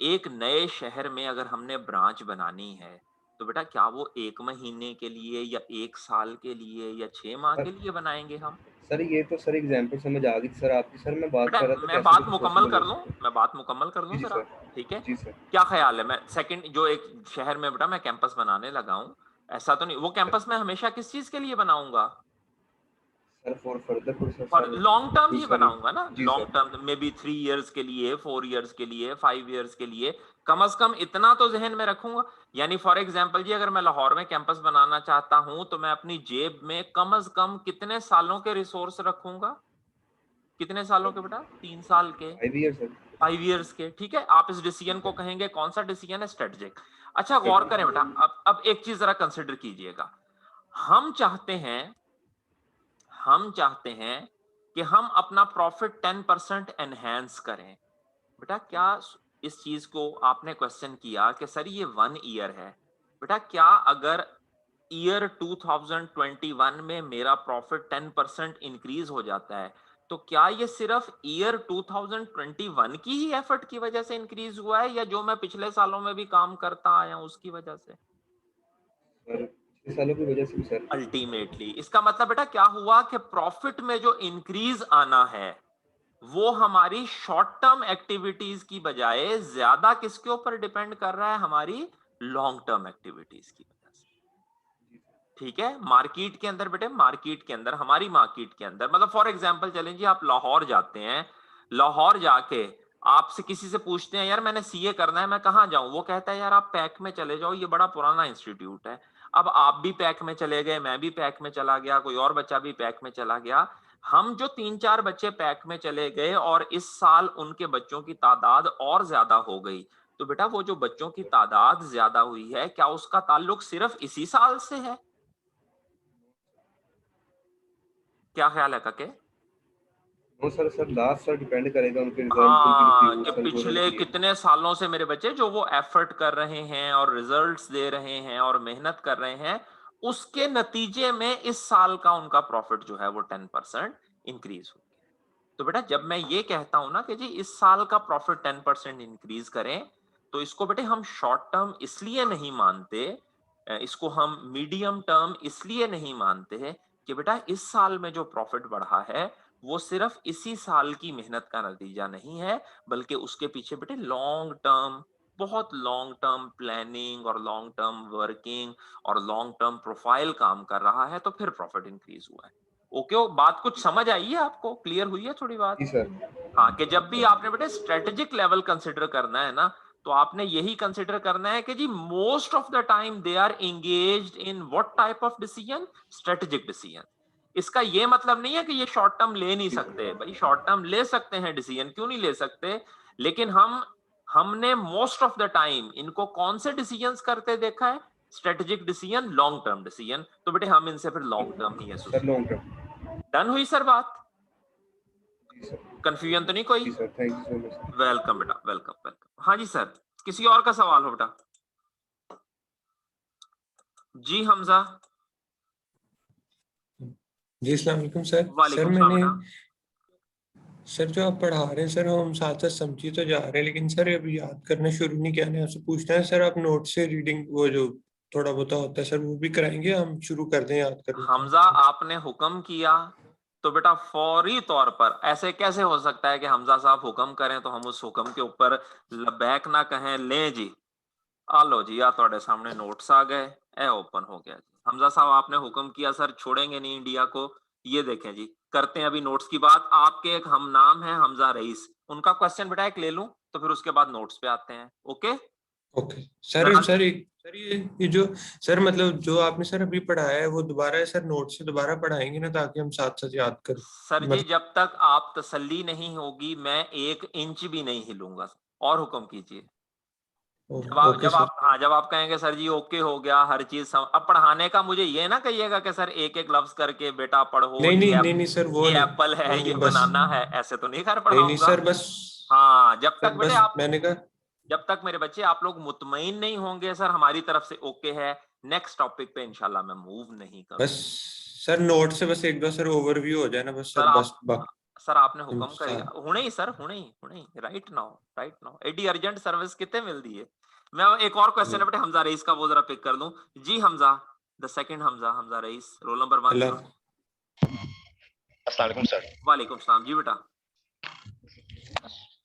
एक नए शहर में अगर हमने ब्रांच बनानी है तो बेटा क्या वो 1 महीने के लिए या 1 साल के लिए या 6 माह सर के लिए बनाएंगे हम? सर ये तो सर एग्जांपल समझ आ गई सर आपकी। सर मैं बात बेटा कर रहा था कि मैं ऐसा भी बात तो मुकम्मल पॉसिबल कर हो लूं, सकता है। मैं बात मुकम्मल कर लूं जी जी जरा, सर। ठीक है। जी सर। क्या ख्याल है, मैं सेकंड जो एक शहर में बेटा मैं कैंपस बनाने लगा हूं, ऐसा तो नहीं वो कैंपस मैं हमेशा किस चीज के लिए बनाऊंगा? सर फॉर फर्दर प्रोसेस और सर। लॉन्ग टर्म ही फ्यूचर। बनाऊंगा ना, जी लॉन्ग सर। टर्म में भी 3 इयर्स के लिए, 4 इयर्स के लिए, 5 इयर्स के लिए, कम से कम इतना तो जहन में रखूंगा। यानी फॉर एग्जांपल जी अगर मैं लाहौर में कैंपस बनाना चाहता हूं तो मैं अपनी जेब में कम से कम कितने सालों के रिसोर्स रखूंगा? कितने सालों के बेटा? 3 साल के, 5 ईयर सर। 5 इयर्स के, ठीक है। आप इस जी डिसीजन को सर। कहेंगे कौन सा डिसीजन है? स्ट्रेटेजिक। अच्छा गौर करें बेटा, स्ट्रेटजी। अब एक चीज जरा कंसिडर कीजिएगा। हम चाहते हैं हम चाहते हैं कि हम अपना प्रॉफिट 10% एनहेंस करें। बेटा क्या इस चीज को आपने क्वेश्चन किया कि सर ये 1 ईयर है, बेटा क्या अगर ईयर 2021 में मेरा प्रॉफिट 10% इंक्रीज हो जाता है तो क्या ये सिर्फ ईयर 2021 की ही एफर्ट की वजह से इंक्रीज हुआ है या जो मैं पिछले सालों में भी काम करता आया हूं उसकी वजह से? सर 6 सालों की वजह से भी सर। अल्टीमेटली इसका मतलब बेटा क्या हुआ कि प्रॉफिट में जो इंक्रीज आना है वो हमारी शॉर्ट टर्म एक्टिविटीज की बजाय ज्यादा किसके ऊपर डिपेंड कर रहा है? हमारी लॉन्ग टर्म एक्टिविटीज की वजह से, ठीक है। मार्केट के अंदर बेटे, मार्केट के अंदर, हमारी मार्केट के अंदर, मतलब फॉर एग्जांपल चलें जी आप लाहौर जाते हैं, लाहौर जाके आपसे किसी से पूछते हैं यार मैंने सीए करना है मैं कहां जाऊं, वो कहता है यार आप पैक में चले जाओ, ये बड़ा पुराना इंस्टीट्यूट है। अब आप भी पैक में चले गए, मैं भी पैक में चला गया, कोई और बच्चा भी पैक में चला गया, हम जो 3-4 बच्चे पैक में चले गए और इस साल उनके बच्चों की तादाद और ज्यादा हो गई, तो बेटा वो जो बच्चों की तादाद ज्यादा हुई है क्या उसका ताल्लुक सिर्फ इसी साल से है? क्या ख्याल है काके? No sir, sir last sir depend करेगा उनके रिजल्ट, उनकी हाँ रिव्यू कि सर जो पिछले उनकी। कितने सालों से मेरे बच्चे जो वो एफर्ट कर रहे हैं और रिजल्ट्स दे रहे हैं और मेहनत कर रहे हैं उसके नतीजे में इस साल का उनका प्रॉफिट जो है वो 10% इंक्रीज हो गया। तो बेटा जब मैं ये कहता हूं ना कि जी इस साल का प्रॉफिट 10% इंक्रीज करें तो इसको बेटे हम शॉर्ट टर्म इसलिए नहीं मानते, इसको हम मीडियम टर्म इसलिए नहीं मानते हैं कि बेटा इस साल में जो प्रॉफिट बढ़ा है वो सिर्फ इसी साल की मेहनत का नतीजा नहीं है, बल्कि उसके पीछे बेटे लॉन्ग टर्म, बहुत लॉन्ग टर्म प्लानिंग और लॉन्ग टर्म वर्किंग और लॉन्ग टर्म प्रोफाइल काम कर रहा है तो फिर प्रॉफिट इंक्रीज हुआ है। ओके, वो बात कुछ समझ आई है आपको, क्लियर हुई है थोड़ी बात? जी सर। हाँ, कि जब भी आपने बेटे स्ट्रेटेजिक लेवल कंसिडर करना है ना, तो आपने यही कंसिडर करना है कि जी most of the time they are engaged in what type of decision, strategic decision. इसका ये मतलब नहीं है कि ये शॉर्ट टर्म ले नहीं सकते, भाई शॉर्ट टर्म ले सकते हैं डिसीजन, क्यों नहीं ले सकते, लेकिन हमने मोस्ट ऑफ द टाइम इनको कौन से डिसीजंस करते देखा है, strategic decision, long term decision, तो बेटे हम इनसे फिर लॉन्ग टर्म ही sir associate. Long term. Done हुई सर बात? जी सर। कंफ्यूजन तो नहीं कोई? जी sir, thank you so much. Welcome बेटा, वेलकम वेलकम। हाँ जी सर, किसी और का सवाल हो बेटा? जी हमजा। जी अस्सलाम वालेकुम सर। सर वालेकुम सलाम मैंने बेटा। सर जो आप पढ़ा रहे हैं सर हम साथ साथ समझी तो जा रहे हैं, लेकिन सर अभी याद करना शुरू नहीं किया। ने आपसे पूछना है सर, आप नोट से रीडिंग वो जो थोड़ा बहुत होता है सर वो भी कराएंगे, हम शुरू कर दें याद करना हमजा सर? आपने हुक्म किया तो बेटा फौरी तौर पर, ऐसे कैसे हो सकता है कि हमजा साहब हुक्म करें तो हम उस हुक्म के ऊपर लबैक ना कहें, लें जी आ लो जी, या ਤੁਹਾਡੇ सामने नोट्स आ गए, ए ओपन हो गया जी। हमजा साहब आपने हुक्म किया सर, छोड़ेंगे नहीं इंडिया को। ये देखें जी, करते हैं अभी नोट्स की बात। आपके एक हम नाम है हमजा रईस, उनका क्वेश्चन बेटा एक ले लूं तो फिर उसके बाद नोट्स पे आते हैं। Okay okay sir. Sir sir ये जो सर मतलब जो आपने सर अभी पढ़ाया है वो दोबारा सर नोट से दोबारा पढ़ाएंगे ना, ताकि हम साथ साथ याद करें? सर जी, मतलब जब तक आप तसल्ली नहीं होगी मैं 1 इंच भी नहीं हिलूंगा। और हुक्म कीजिए। Okay sir. जब आप कहेंगे सर जी ओके हो गया हर चीज अब पढ़ाने का मुझे ये ना कहिएगा कि सर एक एक लफ्ज करके बेटा पढ़ो, नहीं नहीं नहीं नहीं सर, वो ये नहीं, एप्पल है, वो ये नहीं, बस बनाना है, ऐसे तो नहीं कर नहीं नहीं पढ़ाऊंगा। सर, बस हाँ, जब सर तक बेटे बस आप, मैंने कहा जब तक मेरे बच्चे आप लोग मुतमईन नहीं होंगे सर हमारी तरफ से ओके है, नेक्स्ट टॉपिक पे इंशाल्लाह मैं मूव नहीं बस करूंगा। सर नोट से बस एक दो सर ओवरव्यू हो जाए ना बस सर सर, बस आप बाकी सर आपने हुक्म करिए साथ। हुणे ही सर, हुणे ही राइट नाउ एडी अर्जेंट सर्विस कितने मिल दी है। मैं एक और क्वेश्चन है बेटे हमजा रईस का, वो जरा पिक कर दूं। जी Hamza, the second Hamza, Hamza Raees, roll number 1 अल्लाह। सर। अस्सलाम वालेकुम सर। वालेकुम सलाम जी बेटा।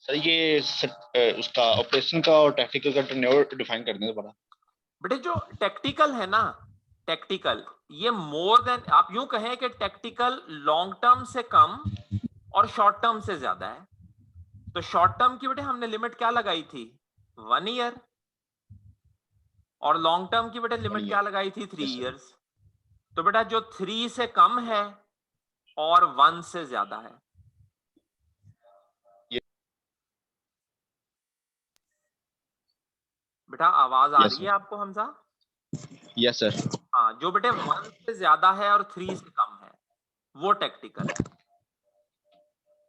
सर ये उसका ऑपरेशन का और टैक्टिकल का टर्नओवर डिफाइन कर दें दोबारा। बेटे जो टेक्टिकल है ना, टेक्टिकल ये मोर देन, आप यूं कहें कि टेक्टिकल लॉन्ग टर्म से कम और शॉर्ट टर्म से ज्यादा है। तो शॉर्ट टर्म की बेटे हमने लिमिट क्या लगाई थी, 1 ईयर, और लॉन्ग टर्म की बेटे लिमिट क्या लगाई थी, 3 इयर्स। तो बेटा जो 3 से कम है और 1 से ज्यादा है। बेटा आवाज आ रही है आपको हमजा? Yes sir. हाँ, जो बेटे 1 से ज्यादा है और 3 से कम है वो टेक्टिकल है।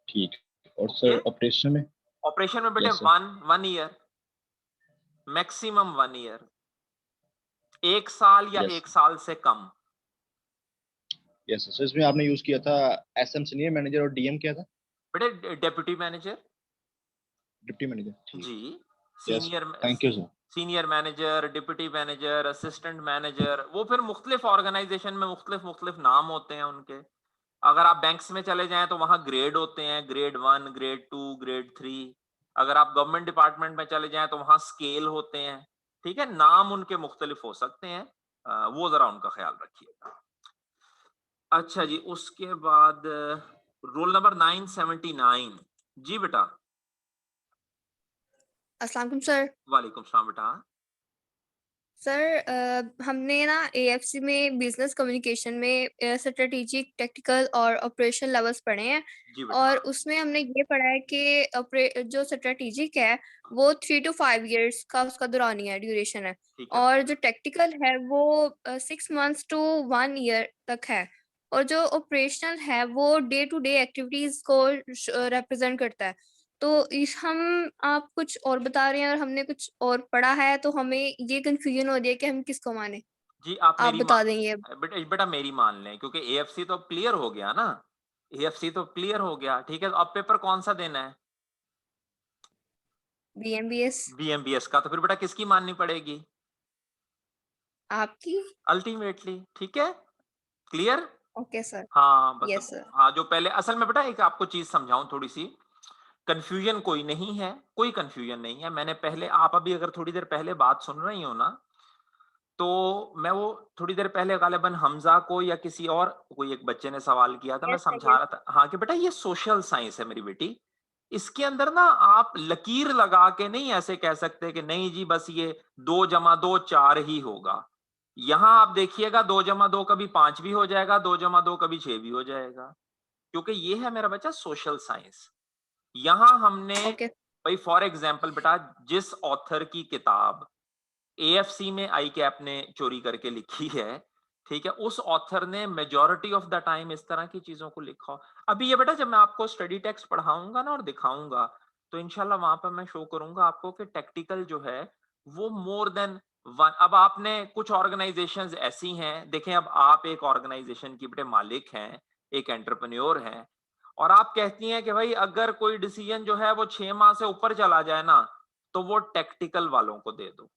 ठीक। और सर ऑपरेशन में? ऑपरेशन में बेटे Yes, sir. 1 year, maximum 1 year, 1 साल या Yes. 1 साल से कम। Yes sir. इसमें आपने यूज किया था एसएम सीनियर मैनेजर और डीएम क्या था? बेटे डेप्यूटी मैनेजर। Deputy manager. जी, yes, senior thank you sir. Senior manager, deputy manager, assistant manager, वो फिर मुख्तलिफ ऑर्गेनाइजेशन में मुख्तलिफ नाम होते हैं उनके। अगर आप बैंक्स में चले जाएं तो वहां ग्रेड होते हैं, ग्रेड 1, ग्रेड 2, ग्रेड 3। अगर आप गवर्नमेंट डिपार्टमेंट में चले जाएं तो वहां स्केल होते हैं। ठीक है, नाम उनके मुख्तलिफ हो सकते हैं, वो जरा उनका ख्याल रखिएगा। अच्छा जी, उसके बाद रोल नंबर 979। जी बेटा। अस्सलाम वालेकुम सर। वालेकुम सलाम बेटा। सर हमने ना एएफसी में बिजनेस कम्युनिकेशन में स्ट्रेटेजिक, टेक्टिकल और ऑपरेशन लेवल्स पढ़े हैं। जी बेटा। और उसमें हमने ये पढ़ा है कि जो स्ट्रेटेजिक है वो 3 to 5 years का उसका दौरानिया है, ड्यूरेशन है। ठीक है। और जो टेक्टिकल है वो 6 months to 1 year तक है। और जो ऑपरेशनल है वो डे टू डे एक्टिविटीज को रिप्रेजेंट करता है। तो इस हम आप कुछ और बता रहे हैं और हमने कुछ और पढ़ा है, तो हमें ये कंफ्यूजन हो रही है कि हम किसको माने। जी आप आप मेरी बता देंगे। बेटा मेरी मान लें, क्योंकि एएफसी तो क्लियर हो गया ना, एएफसी तो क्लियर हो गया। ठीक है, तो अब पेपर कौन सा देना है? बीएमबीएस। बीएमबीएस का। तो फिर बेटा किसकी माननी पड़ेगी? आपकी। अल्टीमेटली। ठीक है, क्लियर। Okay sir. हाँ बस। Yes sir. हाँ, जो पहले असल में बेटा एक आपको चीज समझाऊं थोड़ी सी, कंफ्यूजन कोई नहीं है, कोई कंफ्यूजन नहीं है। मैंने पहले, आप अभी अगर थोड़ी देर पहले बात सुन रही हो ना, तो मैं वो थोड़ी देर पहले गालिबन हमजा को या किसी और कोई एक बच्चे ने सवाल किया था, मैं Yes, sir, समझा रहा था हाँ कि बेटा ये सोशल साइंस है मेरी बेटी, इसके अंदर ना आप लकीर लगा के नहीं ऐसे कह सकते कि नहीं जी बस ये 2 जमा 2 4 ही होगा। यहां आप देखिएगा 2 जमा 2 कभी 5 भी हो जाएगा, 2 जमा 2 कभी 6 भी हो जाएगा, क्योंकि ये है मेरा बच्चा सोशल साइंस। यहां हमने Okay. भाई फॉर एग्जाम्पल बेटा जिस ऑथर की किताब एएफसी में आई कैप ने चोरी करके लिखी है, ठीक है, उस ऑथर ने मेजॉरिटी ऑफ द टाइम इस तरह की चीजों को लिखा हो। अभी ये बेटा जब मैं आपको स्टडी टेक्स्ट पढ़ाऊंगा ना और दिखाऊंगा तो इंशाल्लाह वहां पर मैं शो करूंगा आपको कि टेक्टिकल जो है वो मोर देन वन। अब आपने कुछ ऑर्गेनाइजेशंस ऐसी हैं, देखें अब आप एक ऑर्गेनाइजेशन की बेटे मालिक हैं, एक एंटरप्रेन्योर हैं, और आप कहती हैं कि भाई अगर कोई डिसीजन जो है वो 6 माह से ऊपर चला जाए ना तो वो टेक्टिकल वालों को दे दो।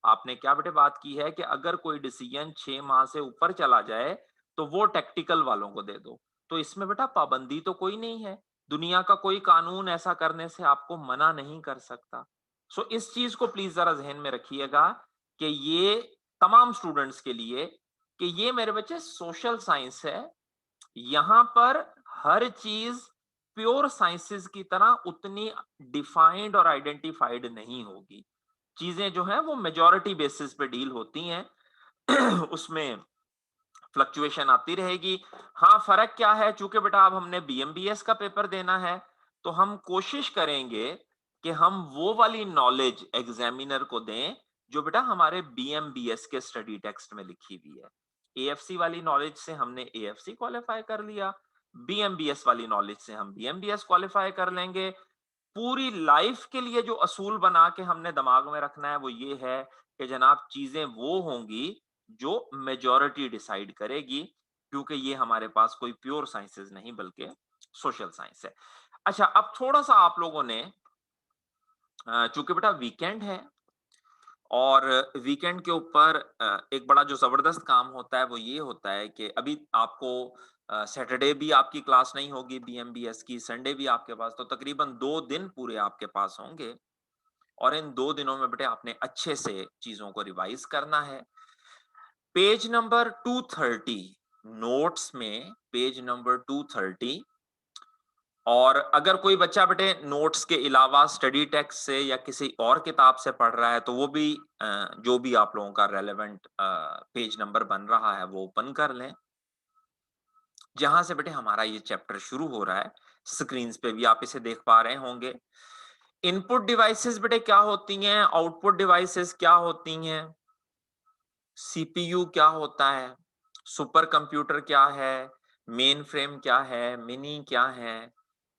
आपने क्या बेटे बात की है कि अगर कोई डिसीजन 6 माह से ऊपर चला जाए तो वो टेक्टिकल वालों को दे दो। तो इसमें बेटा पाबंदी तो कोई नहीं है, दुनिया का कोई कानून ऐसा करने से आपको मना नहीं कर सकता। सो इस चीज को प्लीज जरा जहन में रखिएगा कि ये तमाम स्टूडेंट्स के लिए कि ये मेरे बच्चे सोशल साइंस है, यहां पर हर चीज प्योर साइंसेस की तरह उतनी डिफाइंड और आइडेंटिफाइड नहीं होगी। चीजें जो है वो मेजॉरिटी बेसिस पे डील होती हैं उसमें फ्लक्चुएशन आती रहेगी। हाँ फर्क क्या है, चूंकि बेटा अब हमने बीएमबीएस का पेपर देना है तो हम कोशिश करेंगे कि हम वो वाली नॉलेज एग्जामिनर को दें जो बेटा हमारे बीएमबीएस के स्टडी टेक्स्ट में लिखी हुई है। एएफसी वाली नॉलेज से हमने एएफसी क्वालिफाई कर लिया, बीएमबीएस वाली नॉलेज से हम बीएमबीएस क्वालिफाई कर लेंगे। पूरी लाइफ के लिए जो असूल बना के हमने दिमाग में रखना है वो ये है कि जनाब चीजें वो होंगी जो मेजॉरिटी डिसाइड करेगी, क्योंकि ये हमारे पास कोई प्योर साइंसेस नहीं बल्कि सोशल साइंस है। अच्छा अब थोड़ा सा आप लोगों ने चूंकि बेटा वीकेंड है और वीकेंड के ऊपर एक बड़ा जो जबरदस्त काम होता है वो ये होता है कि अभी आपको सैटरडे भी आपकी क्लास नहीं होगी बीएमबीएस की, संडे भी आपके पास, तो तकरीबन 2 दिन पूरे आपके पास होंगे और इन 2 दिनों में बेटे आपने अच्छे से चीजों को रिवाइज करना है। पेज नंबर 230 नोट्स में पेज नंबर 230, और अगर कोई बच्चा बेटे नोट्स के अलावा स्टडी टेक्स्ट से या किसी और किताब से पढ़ रहा है तो वो भी जो भी आप लोगों का रेलेवेंट पेज नंबर बन रहा है वो ओपन कर लें जहां से बेटे हमारा ये चैप्टर शुरू हो रहा है। स्क्रीन पे भी आप इसे देख पा रहे होंगे। इनपुट डिवाइसेस बेटे क्या होती हैं, आउटपुट डिवाइसेस क्या होती हैं, सीपीयू क्या होता है, सुपर कंप्यूटर क्या है, मेन फ्रेम क्या है, मिनी क्या है,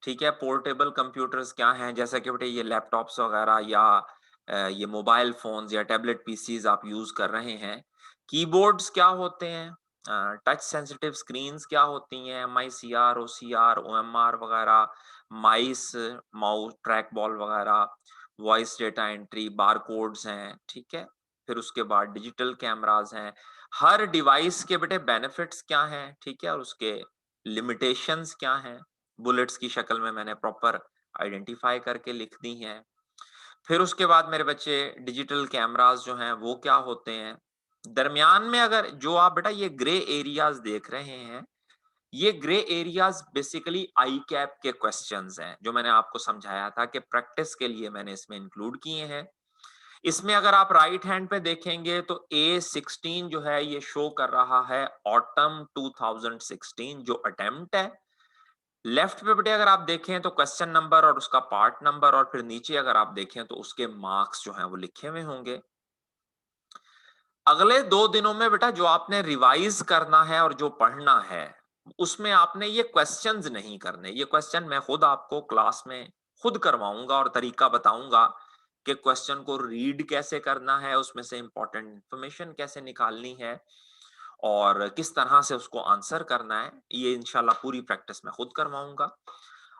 ठीक है, पोर्टेबल कंप्यूटर्स क्या हैं जैसा कि बेटे ये लैपटॉप्स वगैरह या ये मोबाइल फोन्स या टैबलेट पीसीज आप यूज कर रहे हैं, कीबोर्ड्स क्या होते हैं, टच सेंसिटिव स्क्रीन्स क्या होती हैं, एमआईसीआर, ओसीआर, ओएमआर वगैरह, माइस, माउस, ट्रैक बॉल वगैरह, वॉइस डेटा एंट्री, बारकोड्स हैं, ठीक है, फिर उसके बाद डिजिटल कैमरास हैं। हर डिवाइस के बेटे बेनिफिट्स क्या हैं, ठीक है, और उसके लिमिटेशंस क्या हैं, बुलेट्स की शक्ल में मैंने प्रॉपर आइडेंटिफाई करके लिख दी हैं। फिर उसके बाद मेरे बच्चे डिजिटल कैमरास जो हैं वो क्या होते हैं। दरमियान में अगर जो आप बेटा ये ग्रे एरियाज देख रहे हैं, ये grey areas basically I cap के क्वेश्चंस हैं जो मैंने आपको समझाया था कि प्रैक्टिस के लिए मैंने इसमें इंक्लूड किए हैं। इसमें अगर आप राइट हैंड पे देखेंगे तो A16 जो है ये शो कर रहा है ऑटम 2016 जो अटेम्प्ट है। लेफ्ट पे बेटे अगर आप देखें तो क्वेश्चन नंबर और उसका पार्ट नंबर, और फिर नीचे अगर आप देखें तो उसके मार्क्स जो हैं वो लिखे हुए होंगे। अगले 2 दिनों में बेटा जो आपने रिवाइज करना है और जो पढ़ना है उसमें आपने ये क्वेश्चंस नहीं करने। ये क्वेश्चन मैं खुद आपको क्लास में खुद करवाऊंगा और तरीका बताऊंगा कि क्वेश्चन को रीड कैसे करना है, उसमें से इंपॉर्टेंट इंफॉर्मेशन कैसे निकालनी है और किस तरह से उसको आंसर करना है। ये इंशाल्लाह पूरी प्रैक्टिस मैं खुद करवाऊंगा।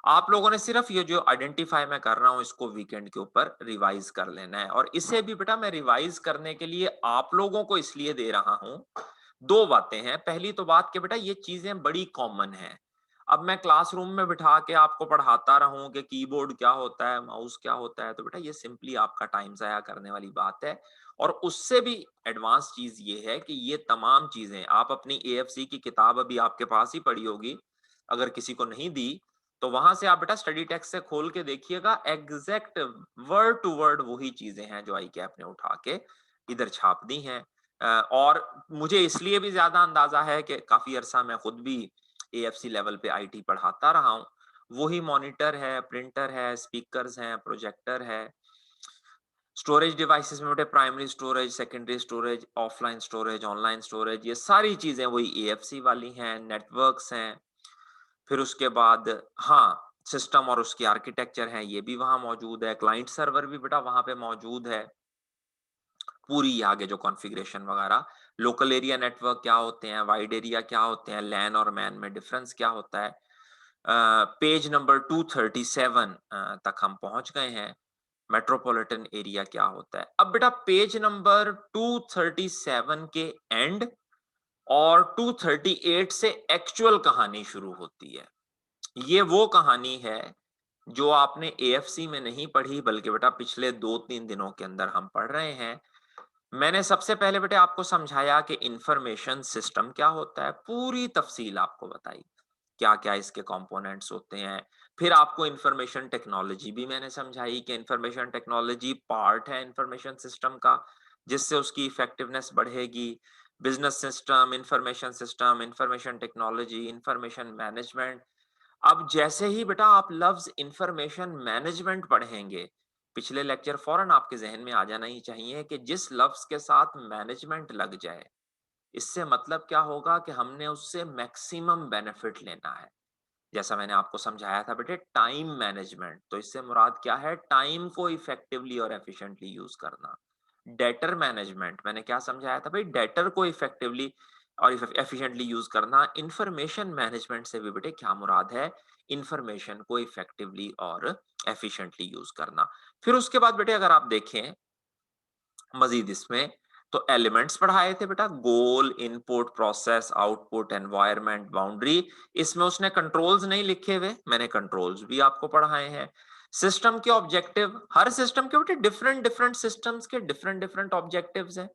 आप लोगों ने सिर्फ ये जो आइडेंटिफाई मैं कर रहा हूं इसको वीकेंड के ऊपर रिवाइज कर लेना है। और इसे भी बेटा मैं रिवाइज करने के लिए आप लोगों को इसलिए दे रहा हूं, 2 बातें हैं। पहली तो बात कि बेटा ये चीजें बड़ी कॉमन हैं। अब मैं क्लासरूम में बिठा के आपको पढ़ाता रहूं कि कीबोर्ड क्या होता है, माउस क्या होता है, तो बेटा ये सिंपली आपका टाइम जाया करने वाली बात है। और उससे भी एडवांस चीज ये है कि ये तमाम चीजें आप अपनी AFC की किताब अभी आपके पास ही पड़ी होगी, अगर किसी को नहीं दी तो वहां से आप बेटा स्टडी टेक्स्ट से खोल के देखिएगा, एग्जैक्ट वर्ड टू वर्ड वही चीजें हैं जो आई कैप ने उठा के इधर छाप दी हैं। और मुझे इसलिए भी ज्यादा अंदाजा है कि काफी अरसा मैं खुद भी AFC लेवल पे IT पढ़ाता रहा हूँ। वही मॉनिटर है, प्रिंटर है, स्पीकर्स हैं, प्रोजेक्टर है। स्टोरेज डिवाइसेस में बेटे primary storage, secondary storage, offline storage, online storage, ये सारी चीजें वही AFC वाली हैं। नेटवर्क्स हैं, फिर उसके बाद हाँ सिस्टम और उसकी आर्किटेक्चर है, ये भी वहां मौजूद है। क्लाइंट सर्वर भी बेटा वहां पे मौजूद है, पूरी आगे जो कॉन्फ़िगरेशन वगैरह। लोकल एरिया नेटवर्क क्या होते हैं, वाइड एरिया क्या होते हैं, लैन और मैन में डिफरेंस क्या होता है। पेज नंबर 237 तक हम पहुंच गए हैं। मेट्रोपॉलिटन एरिया क्या होता है। अब बेटा पेज नंबर 237 के एंड और 238 से एक्चुअल कहानी शुरू होती है। ये वो कहानी है जो आपने AFC में नहीं पढ़ी, बल्कि बेटा पिछले 2-3 दिनों के अंदर हम पढ़ रहे हैं। मैंने सबसे पहले बेटे आपको समझाया कि इंफॉर्मेशन सिस्टम क्या होता है, पूरी तफसील आपको बताई, क्या क्या इसके कंपोनेंट्स होते हैं। फिर आपको इंफॉर्मेशन टेक्नोलॉजी भी मैंने समझाई कि इंफॉर्मेशन टेक्नोलॉजी पार्ट है इंफॉर्मेशन सिस्टम का, जिससे उसकी इफेक्टिवनेस बढ़ेगी। Business system, information technology, information management. अब जैसे ही बेटा आप लफ्ज इंफॉर्मेशन मैनेजमेंट पढ़ेंगे, पिछले लेक्चर फौरन आपके जहन में आ जाना ही चाहिए कि जिस लफ्ज के साथ मैनेजमेंट लग जाए, इससे मतलब क्या होगा कि हमने उससे मैक्सिमम बेनिफिट लेना है। जैसा मैंने आपको समझाया था बेटे टाइम मैनेजमेंट, तो इससे मुराद क्या है, टाइम को इफेक्टिवली और एफिशिएंटली यूज करना। डेटर मैनेजमेंट मैंने क्या समझाया था भाई, डेटर को इफेक्टिवली और एफिशिएंटली यूज करना। इंफॉर्मेशन मैनेजमेंट से भी बेटे क्या मुराद है, इंफॉर्मेशन को इफेक्टिवली और एफिशिएंटली यूज करना। फिर उसके बाद बेटे अगर आप देखें मजीद इसमें, तो एलिमेंट्स पढ़ाए थे बेटा, goal, input, process, output, environment, boundary. इसमें उसने कंट्रोल्स नहीं लिखे हुए, मैंने कंट्रोल्स भी आपको पढ़ाए हैं। सिस्टम के ऑब्जेक्टिव, हर सिस्टम के बेटे डिफरेंट डिफरेंट सिस्टम्स के डिफरेंट डिफरेंट ऑब्जेक्टिव्स हैं,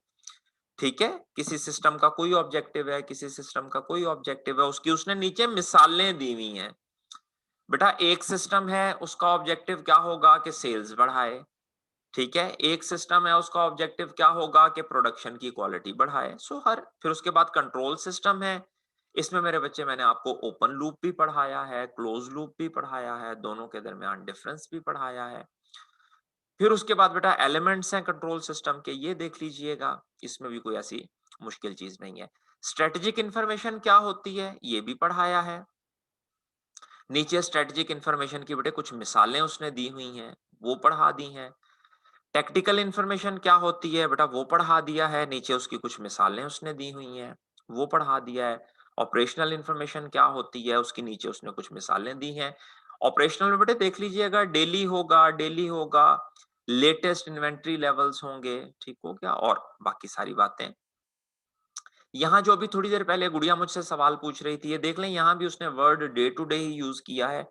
ठीक है। किसी सिस्टम का कोई ऑब्जेक्टिव है, किसी सिस्टम का कोई ऑब्जेक्टिव है, उसकी उसने नीचे मिसालें दी हुई हैं। बेटा एक सिस्टम है, उसका ऑब्जेक्टिव क्या होगा कि सेल्स बढ़ाए, ठीक है। एक सिस्टम है, उसका ऑब्जेक्टिव क्या होगा कि प्रोडक्शन की क्वालिटी बढ़ाए। सो हर, फिर उसके बाद कंट्रोल सिस्टम है, इसमें मेरे बच्चे मैंने आपको ओपन लूप भी पढ़ाया है, क्लोज लूप भी पढ़ाया है, दोनों के दरमियान डिफरेंस भी पढ़ाया है। फिर उसके बाद बेटा एलिमेंट्स हैं कंट्रोल सिस्टम के, ये देख लीजिएगा, इसमें भी कोई ऐसी मुश्किल चीज नहीं है। स्ट्रेटेजिक इंफॉर्मेशन क्या होती है, ये भी पढ़ाया है। नीचे स्ट्रेटेजिक इंफॉर्मेशन की बेटे कुछ मिसालें उसने दी हुई हैं, वो पढ़ा दी हैं। टेक्निकल इंफॉर्मेशन क्या होती है बेटा, वो पढ़ा दिया है, नीचे उसकी कुछ मिसालें उसने दी हुई हैं, वो पढ़ा दिया है। ऑपरेशनल इंफॉर्मेशन क्या होती है, उसके नीचे उसने कुछ मिसालें दी हैं। ऑपरेशनल में बेटे देख लीजिएगा, डेली होगा, लेटेस्ट इन्वेंट्री लेवल्स होंगे, ठीक हो गया, और बाकी सारी बातें। यहाँ जो अभी थोड़ी देर पहले गुड़िया मुझसे सवाल पूछ रही थी, ये देख लें, यहाँ भी उसने वर्ड डे टू डे ही यूज किया है,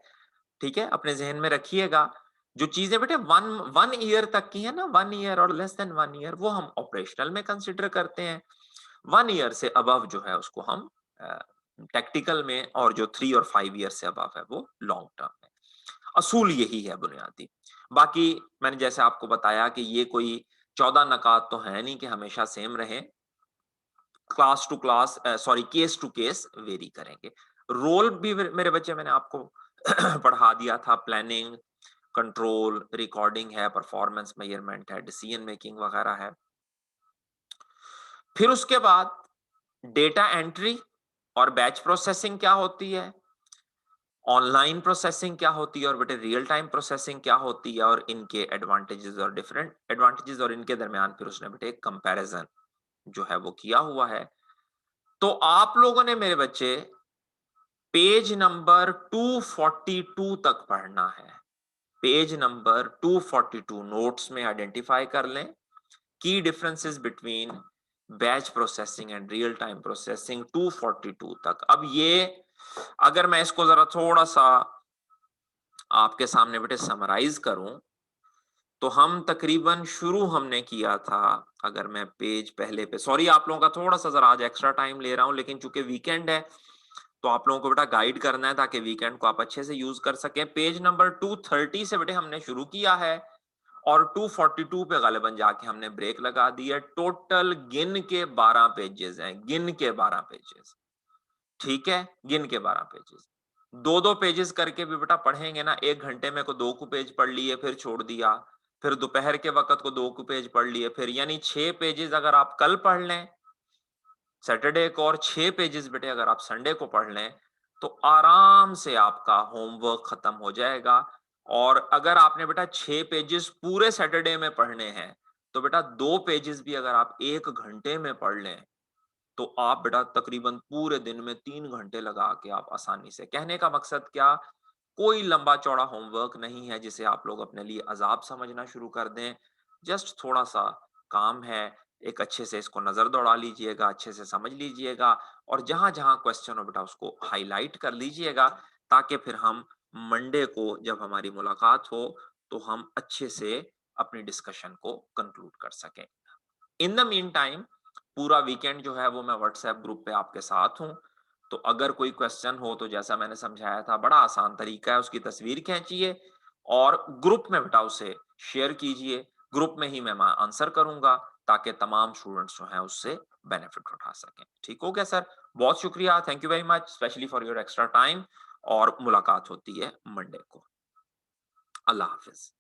ठीक है। अपने जहन में रखिएगा, जो चीजें बेटे वन ईयर तक की है ना, 1 ईयर और लेस देन 1 ईयर, वो हम ऑपरेशनल में कंसिडर करते हैं। 1 ईयर से अबव जो है उसको हम टेक्टिकल में, और जो 3 और 5 ईयर से अबव है वो लॉन्ग टर्म में। असूल यही है बुनियादी। बाकी मैंने जैसे आपको बताया कि ये कोई 14 नकात तो है नहीं कि हमेशा सेम रहे, class to class, sorry case to case vary करेंगे। रोल भी मेरे बच्चे मैंने आपको पढ़ा दिया था, प्लानिंग, कंट्रोल, रिकॉर्डिंग है, परफॉर्मेंस मेजरमेंट है, डिसीजन मेकिंग वगैरह है। फिर उसके बाद डेटा एंट्री और बैच प्रोसेसिंग क्या होती है, ऑनलाइन प्रोसेसिंग क्या होती है, और बेटे रियल टाइम प्रोसेसिंग क्या होती है, और इनके एडवांटेजेस और डिफरेंट एडवांटेजेस, और इनके दरमियान फिर उसने बेटे एक कंपैरिजन जो है वो किया हुआ है। तो आप लोगों ने मेरे बच्चे पेज नंबर 242 तक पढ़ना है। पेज नंबर 242 नोट्स में आइडेंटिफाई कर लें, की differences between batch processing and real time processing, 242 तक। अब ये अगर मैं इसको जरा थोड़ा सा आपके सामने बेटे समराइज करूं, तो हम तकरीबन शुरू हमने किया था, अगर मैं पेज पहले पे, सॉरी आप लोगों का थोड़ा सा जरा आज एक्स्ट्रा टाइम ले रहा हूं, लेकिन चूंकि वीकेंड है तो आप लोगों को बेटा गाइड करना है ताकि वीकेंड को आप अच्छे से यूज कर सकें। पेज नंबर 230 से बेटे हमने शुरू किया है और 242 पे गालिबन जाके हमने ब्रेक लगा दी है। टोटल गिन के 12 पेजेस हैं, गिन के 12 पेजेस, ठीक है, गिन के 12 पेजेस। दो दो पेजेस करके भी बेटा पढ़ेंगे ना, 1 घंटे में को 2 को पेज पढ़ लिए फिर छोड़ दिया, फिर दोपहर के वक्त को 2 को पेज पढ़ लिए, फिर यानी 6 पेजेस अगर आप कल पढ़ लें सैटरडे को, और 6 पेजेस बेटे अगर आप संडे को पढ़ लें, तो आराम से आपका होमवर्क खत्म हो जाएगा। और अगर आपने बेटा 6 पेजेस पूरे सैटरडे में पढ़ने हैं, तो बेटा 2 पेजेस भी अगर आप 1 घंटे में पढ़ लें, तो आप बेटा तकरीबन पूरे दिन में 3 घंटे लगा के आप आसानी से, कहने का मकसद क्या, कोई लंबा चौड़ा होमवर्क नहीं है जिसे आप लोग अपने लिए अजाब समझना शुरू कर दें। जस्ट थोड़ा सा काम है, एक अच्छे से इसको नजर दौड़ा लीजिएगा, अच्छे से समझ लीजिएगा, और जहां जहां क्वेश्चन हो बेटा उसको हाईलाइट कर लीजिएगा, ताकि फिर हम मंडे को जब हमारी मुलाकात हो तो हम अच्छे से अपनी डिस्कशन को कंक्लूड कर सकें। इन द मीन टाइम पूरा वीकेंड जो है वो मैं व्हाट्सएप ग्रुप पे आपके साथ हूं, तो अगर कोई क्वेश्चन हो तो जैसा मैंने समझाया था बड़ा आसान तरीका है, उसकी तस्वीर खींचिए और ग्रुप में बेटा उसे शेयर कीजिए, ग्रुप में ही मैं आंसर करूंगा ताकि तमाम स्टूडेंट्स जो हैं उससे बेनिफिट उठा सकें। ठीक हो गया सर, बहुत शुक्रिया, thank you very much specially for your extra time, और मुलाकात होती है मंडे को। अल्लाह हाफिज।